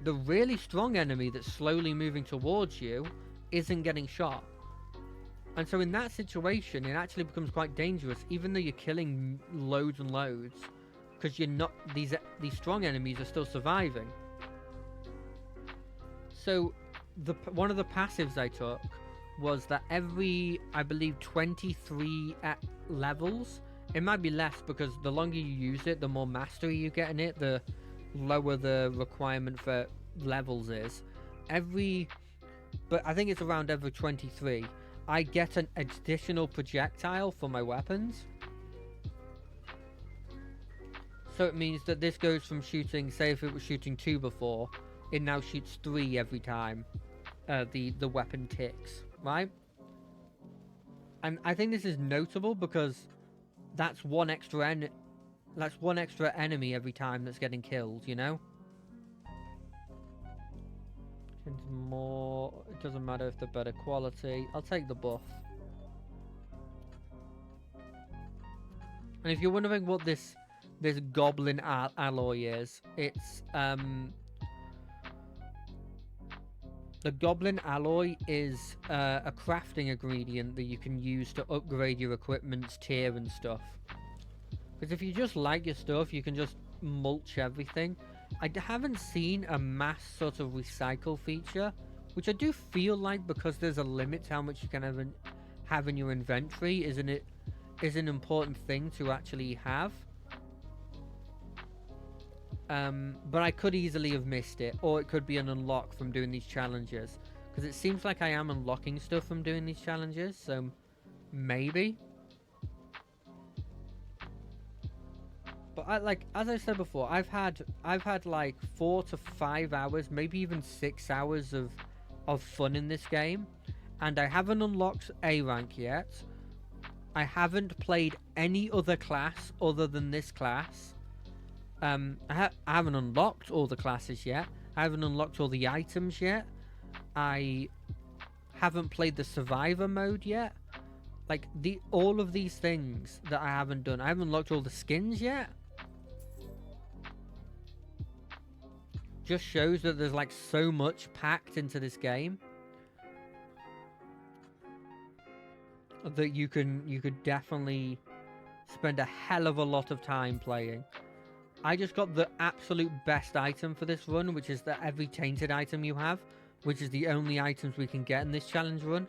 A: the really strong enemy that's slowly moving towards you isn't getting shot. And so in that situation, it actually becomes quite dangerous, even though you're killing loads and loads, because you're not, these strong enemies are still surviving. So one of the passives I took was that every, I believe, 23 levels, it might be less because the longer you use it, the more mastery you get in it, the lower the requirement for levels is. But I think it's around every 23. I get an additional projectile for my weapons. So it means that this goes from shooting, say if it was shooting 2 before, it now shoots 3 every time the weapon ticks, right? And I think this is notable because that's one extra enemy every time that's getting killed, you know? More, it doesn't matter if they're better quality. I'll take the buff. And if you're wondering what this goblin alloy is, it's the goblin alloy is a crafting ingredient that you can use to upgrade your equipment's tier and stuff. Because if you just like your stuff, you can just mulch everything. I haven't seen a mass sort of recycle feature, which I do feel like, because there's a limit to how much you can have in your inventory, is an important thing to actually have. But I could easily have missed it, or it could be an unlock from doing these challenges, because it seems like I am unlocking stuff from doing these challenges, so maybe. But as I said before, I've had 4 to 5 hours, maybe even 6 hours of fun in this game, and I haven't unlocked A rank yet. I haven't played any other class other than this class. I haven't unlocked all the classes yet. I haven't unlocked all the items yet. I haven't played the survivor mode yet. All of these things that I haven't done. I haven't unlocked all the skins yet. Just shows that there's so much packed into this game that you could definitely spend a hell of a lot of time playing. I just got the absolute best item for this run, which is that every tainted item you have, which is the only items we can get in this challenge run,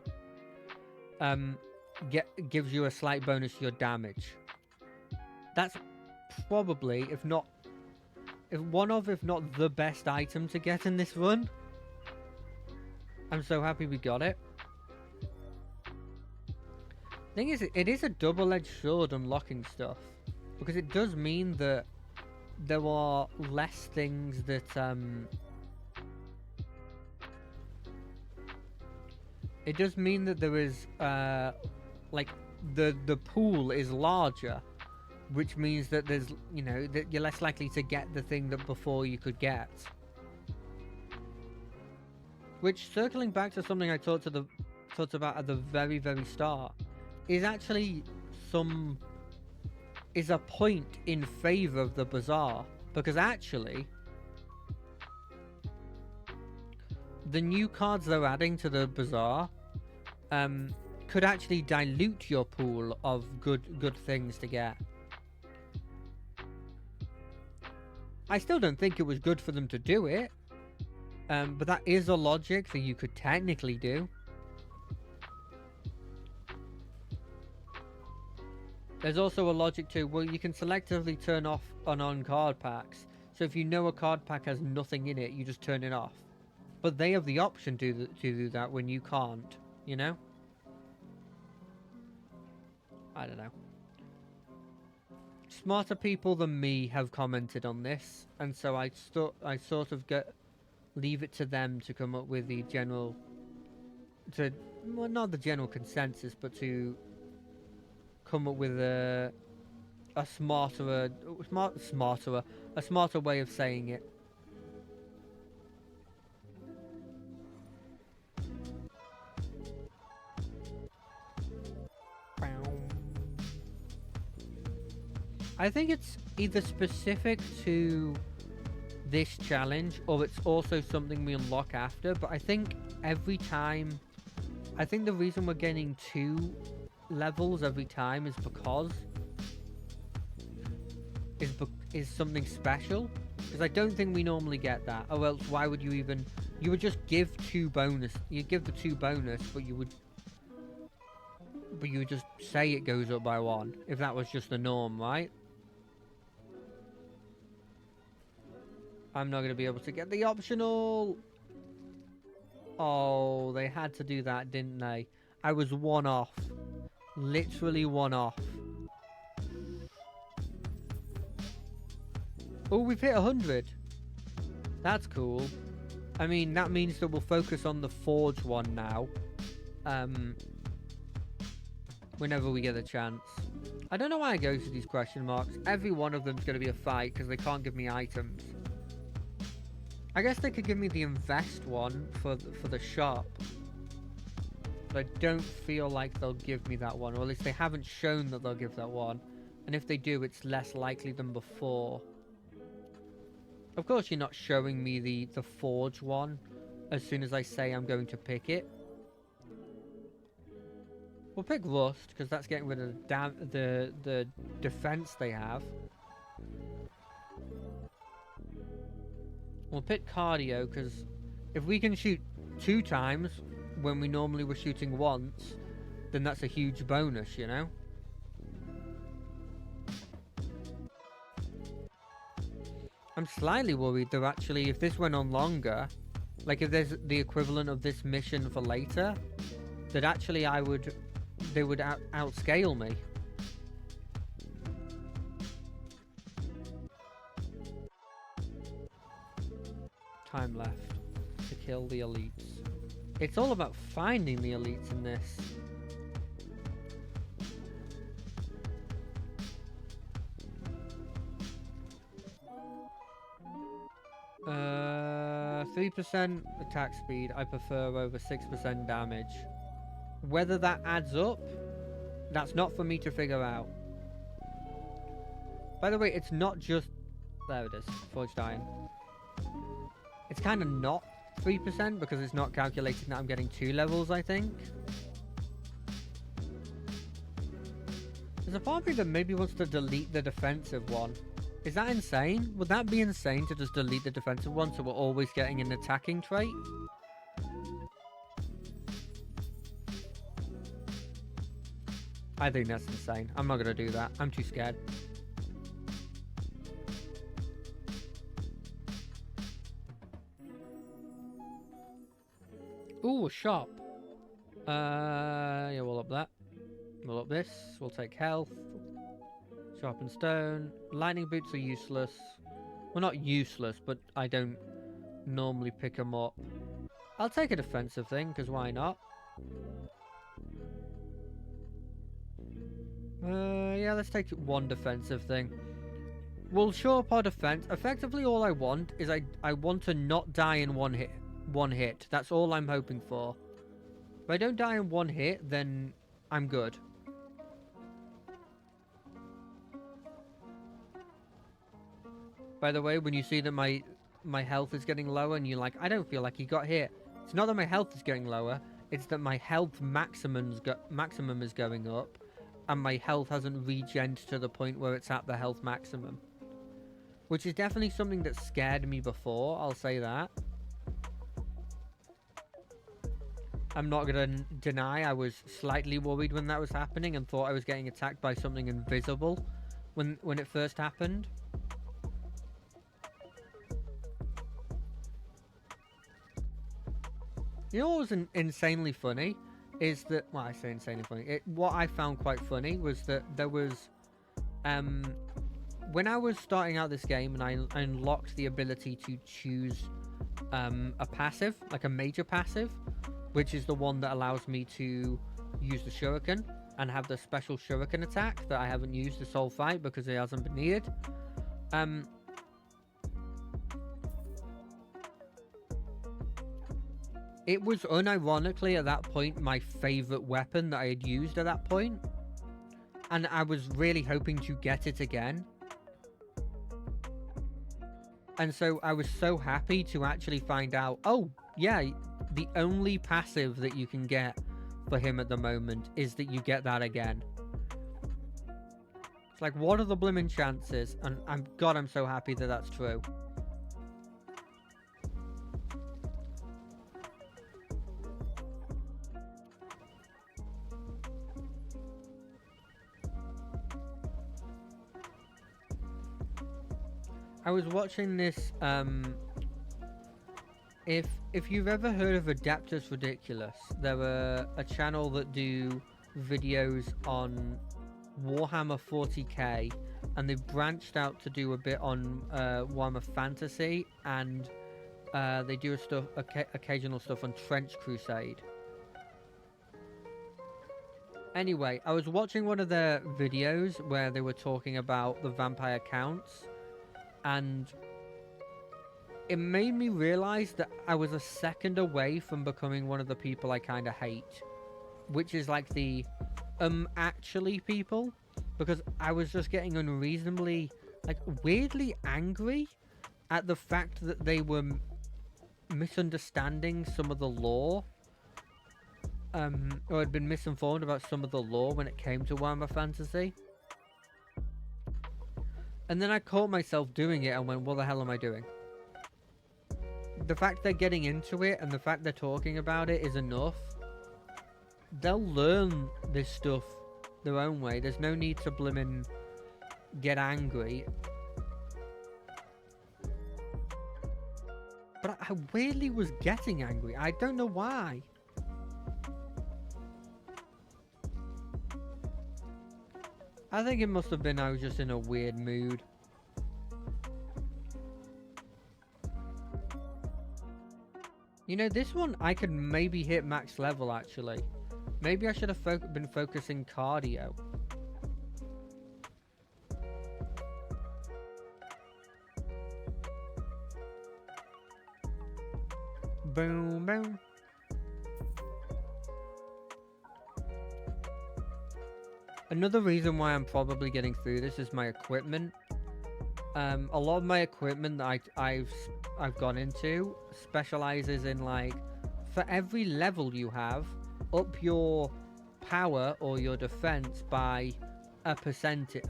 A: gives you a slight bonus to your damage. That's probably, if not the best item to get in this run. I'm so happy we got it. Thing is, it is a double-edged sword unlocking stuff, because it does mean that there are less things that It does mean that there is, like, the pool is larger, which means that there's, you know, that you're less likely to get the thing that before you could get. Which, circling back to something I talked about at the very, very start, is actually is a point in favor of the bazaar, because actually the new cards they're adding to the bazaar could actually dilute your pool of good things to get. I still don't think it was good for them to do it, but that is a logic that you could technically do. There's also a logic to, well, you can selectively turn off and on card packs. So if you know a card pack has nothing in it, you just turn it off. But they have the option to do that when you can't, you know? I don't know. Smarter people than me have commented on this, and so I sort of leave it to them to come up with the general, well, not the general consensus, but to come up with a smarter way of saying it. I think it's either specific to this challenge or it's also something we unlock after, but I think every time, I think the reason we're getting 2 levels every time is because is something special, because I don't think we normally get that, or else why would you even, you would just give 2 bonus, you'd give the 2 bonus, but you would just say it goes up by 1 if that was just the norm, right? I'm not going to be able to get the optional. Oh, they had to do that, didn't they? I was 1 off. Literally 1 off. Oh, we've hit 100. That's cool. I mean, that means that we'll focus on the Forge one now. Whenever we get a chance. I don't know why I go to these question marks. Every one of them's going to be a fight because they can't give me items. I guess they could give me the invest one for the shop. But I don't feel like they'll give me that one. Or at least they haven't shown that they'll give that one. And if they do, it's less likely than before. Of course you're not showing me the Forge one as soon as I say I'm going to pick it. We'll pick Rust, because that's getting rid of the defense they have. We'll pick Cardio, because if we can shoot 2 times when we normally were shooting once, then that's a huge bonus, you know? I'm slightly worried though, actually, if this went on longer, like if there's the equivalent of this mission for later, that actually they would outscale me. Time left to kill the elites. It's all about finding the elites in this. 3% attack speed I prefer over 6% damage. Whether that adds up, that's not for me to figure out. By the way, it's not just... There it is, Forged Iron. It's kind of not 3% because it's not calculating that I'm getting 2 levels, I think. There's a part of me that maybe wants to delete the defensive one. Is that insane? Would that be insane to just delete the defensive one so we're always getting an attacking trait? I think that's insane. I'm not going to do that. I'm too scared. Ooh, a shop. Yeah, we'll up that. We'll up this. We'll take health. Sharpened stone. Lightning boots are useless. Well, not useless, but I don't normally pick them up. I'll take a defensive thing, because why not? Yeah, let's take one defensive thing. We'll show up our defense. Effectively, all I want is I want to not die in one hit. One hit. That's all I'm hoping for. If I don't die in one hit, then I'm good. By the way, when you see that my health is getting lower and you're like, I don't feel like he got hit. It's not that my health is getting lower. It's that my health maximum is going up, and my health hasn't regened to the point where it's at the health maximum. Which is definitely something that scared me before, I'll say that. I'm not going to deny I was slightly worried when that was happening and thought I was getting attacked by something invisible when it first happened. You know what was insanely funny? Is that, well, I say insanely funny. What I found quite funny was that there was, when I was starting out this game and I unlocked the ability to choose a passive, like a major passive, which is the one that allows me to use the shuriken and have the special shuriken attack that I haven't used this whole fight because it hasn't been needed. It was unironically at that point my favorite weapon that I had used at that point, and I was really hoping to get it again. And so I was so happy to actually find out, oh yeah, the only passive that you can get for him at the moment is that you get that again. It's like, what are the blimmin' chances? And I'm so happy that that's true. I was watching this, if you've ever heard of Adeptus Ridiculous, they're a channel that do videos on Warhammer 40k, and they've branched out to do a bit on Warhammer Fantasy, and they do occasional stuff on Trench Crusade. Anyway, I was watching one of their videos where they were talking about the vampire counts, and it made me realize that I was a second away from becoming one of the people I kind of hate, which is like the actually people, because I was just getting unreasonably, like, weirdly angry at the fact that they were misunderstanding some of the lore, or had been misinformed about some of the lore when it came to Warhammer Fantasy. And then I caught myself doing it and went, what the hell am I doing? The fact they're getting into it and the fact they're talking about it is enough. They'll learn this stuff their own way. There's no need to blimmin' get angry. But I weirdly was getting angry. I don't know why. I think it must have been I was just in a weird mood. You know, this one I could maybe hit max level, actually. Maybe I should have been focusing cardio. Boom, boom. Another reason why I'm probably getting through this is my equipment. A lot of my equipment that I've gone into specializes in, like, for every level you have, up your power or your defense by a percentage,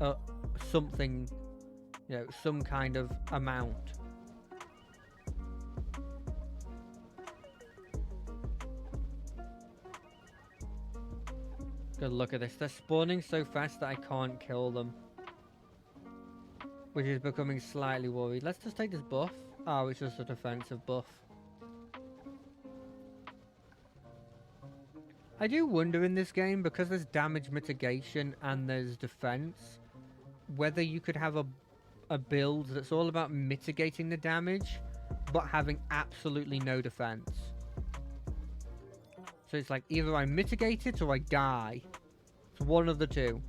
A: something, you know, some kind of amount. Good look at this. They're spawning so fast that I can't kill them, which is becoming slightly worried. Let's just take this buff. Oh, it's just a defensive buff. I do wonder in this game, because there's damage mitigation and there's defense, whether you could have a build that's all about mitigating the damage, but having absolutely no defense. So it's like either I mitigate it or I die. It's one of the two.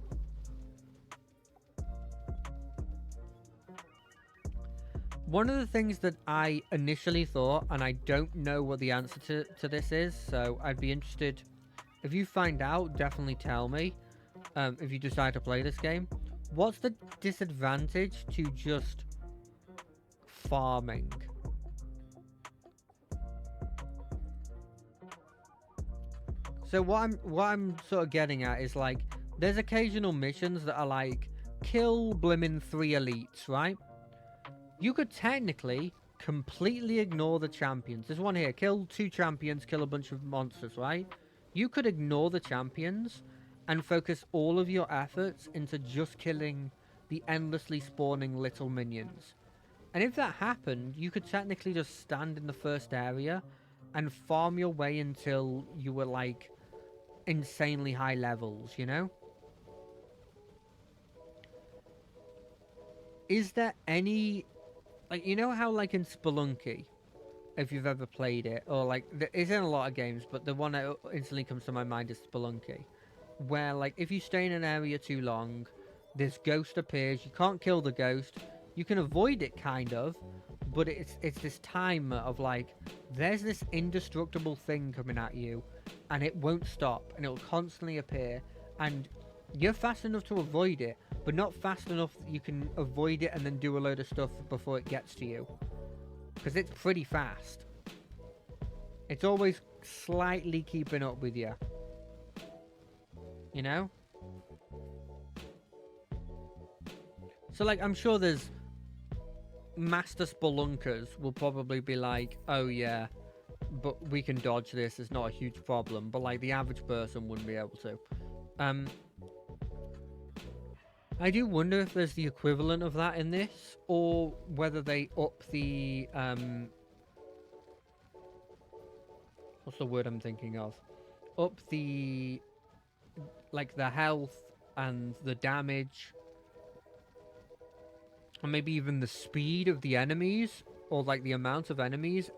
A: One of the things that I initially thought, and I don't know what the answer to this is, so I'd be interested. If you find out, definitely tell me. If you decide to play this game. What's the disadvantage to just farming? So what I'm sort of getting at is like, there's occasional missions that are like, kill blimmin' 3 elites, right? You could technically completely ignore the champions. There's one here, kill 2 champions, kill a bunch of monsters, right? You could ignore the champions and focus all of your efforts into just killing the endlessly spawning little minions. And if that happened, you could technically just stand in the first area and farm your way until you were like insanely high levels, you know? Is there any, like, you know how like in Spelunky, if you've ever played it, or like, it's in a lot of games, but the one that instantly comes to my mind is Spelunky, where like if you stay in an area too long, this ghost appears, you can't kill the ghost, you can avoid it kind of, but it's this timer of like, there's this indestructible thing coming at you, and it won't stop, and it'll constantly appear, and you're fast enough to avoid it, but not fast enough that you can avoid it and then do a load of stuff before it gets to you. Because it's pretty fast. It's always slightly keeping up with you. You know? So, like, I'm sure there's master spelunkers will probably be like, oh yeah, but we can dodge this, it's not a huge problem. But, like, the average person wouldn't be able to. I do wonder if there's the equivalent of that in this, or whether they up the, what's the word I'm thinking of? Up the, like, the health and the damage, and maybe even the speed of the enemies, or, like, the amount of enemies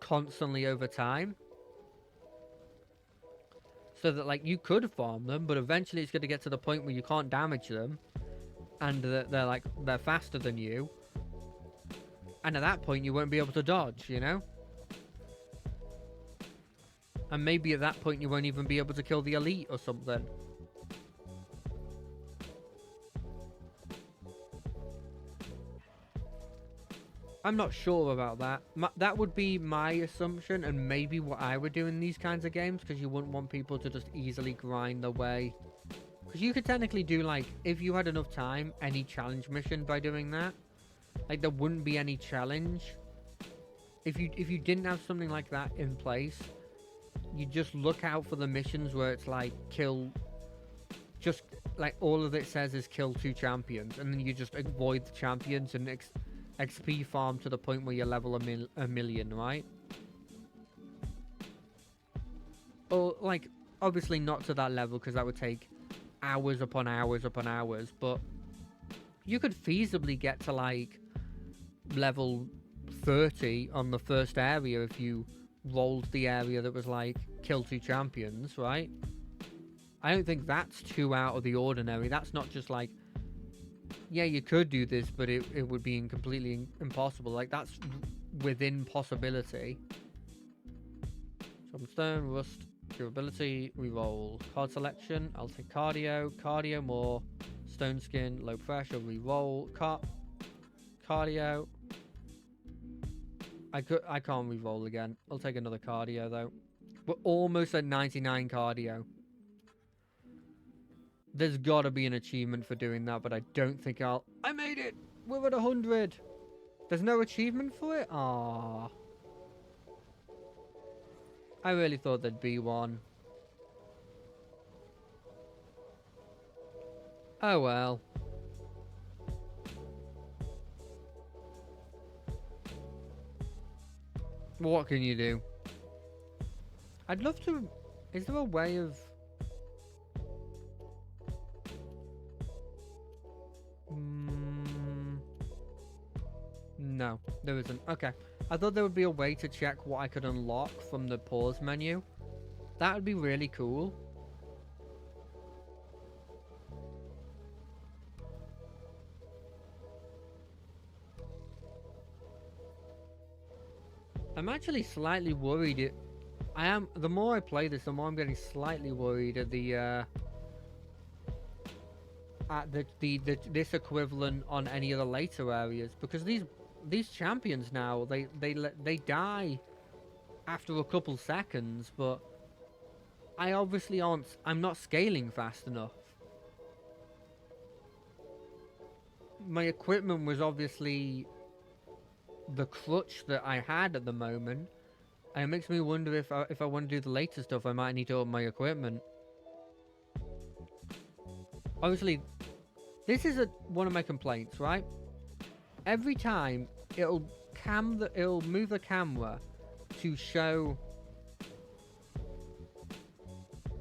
A: constantly over time. So that, like, you could farm them, but eventually it's going to get to the point where you can't damage them. And they're faster than you. And at that point, you won't be able to dodge, you know? And maybe at that point, you won't even be able to kill the elite or something. I'm not sure about that. That would be my assumption, and maybe what I would do in these kinds of games, because you wouldn't want people to just easily grind their way. Because you could technically do, like, if you had enough time, any challenge mission by doing that. Like, there wouldn't be any challenge. If you didn't have something like that in place, you just look out for the missions where it's like, kill... Just, like, all of it says is kill 2 champions, and then you just avoid the champions and XP farm to the point where you level a million, right? Or, like, obviously not to that level, because that would take hours upon hours upon hours, but you could feasibly get to like level 30 on the first area if you rolled the area that was like kill 2 champions, right? I don't think that's too out of the ordinary. That's not just like, yeah, you could do this, but it would be completely impossible. Like, that's within possibility. Some stone, rust, durability, reroll. Card selection, I'll take cardio. Cardio more. Stone skin, low pressure, reroll. Cardio. I can't reroll again. I'll take another cardio though. We're almost at 99 cardio. There's gotta be an achievement for doing that, but I don't think I made it! We're at 100! There's no achievement for it? Aww. I really thought there'd be one. Oh well. What can you do? I'd love to... Is there a way of... No, there isn't. Okay. I thought there would be a way to check what I could unlock from the pause menu. That would be really cool. I'm actually slightly worried. I am. The more I play this, the more I'm getting slightly worried at this equivalent on any of the later areas, because these champions now they die after a couple seconds, but I obviously aren't. I'm not scaling fast enough. My equipment was obviously the crutch that I had at the moment, and it makes me wonder if I want to do the later stuff, I might need to up my equipment. Obviously, this is one of my complaints, right? Every time it'll move the camera to show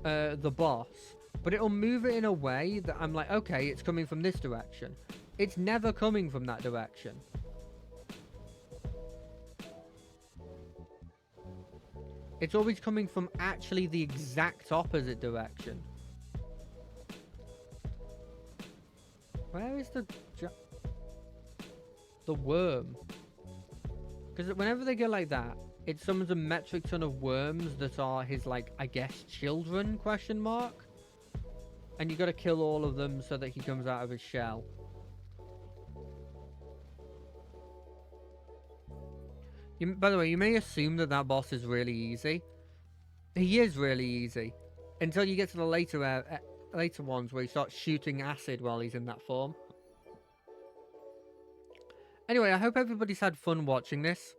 A: the boss, but it'll move it in a way that I'm like, okay, it's coming from this direction. It's never coming from that direction. It's always coming from actually the exact opposite direction. Where is the worm? Because whenever they go like that, it summons a metric ton of worms that are his, like, I guess, children, question mark? And you gotta kill all of them so that he comes out of his shell. By the way, you may assume that that boss is really easy. He is really easy. Until you get to the later ones where he starts shooting acid while he's in that form. Anyway, I hope everybody's had fun watching this.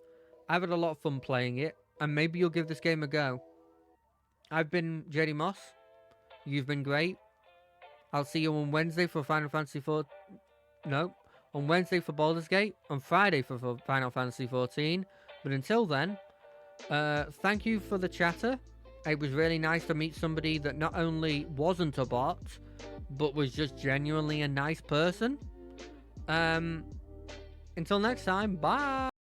A: I've had a lot of fun playing it, and maybe you'll give this game a go. I've been JD Moss. You've been great. I'll see you on Wednesday for Final Fantasy XIV. No. On Wednesday for Baldur's Gate. On Friday for Final Fantasy XIV. But until then, thank you for the chatter. It was really nice to meet somebody that not only wasn't a bot, but was just genuinely a nice person. Until next time, bye!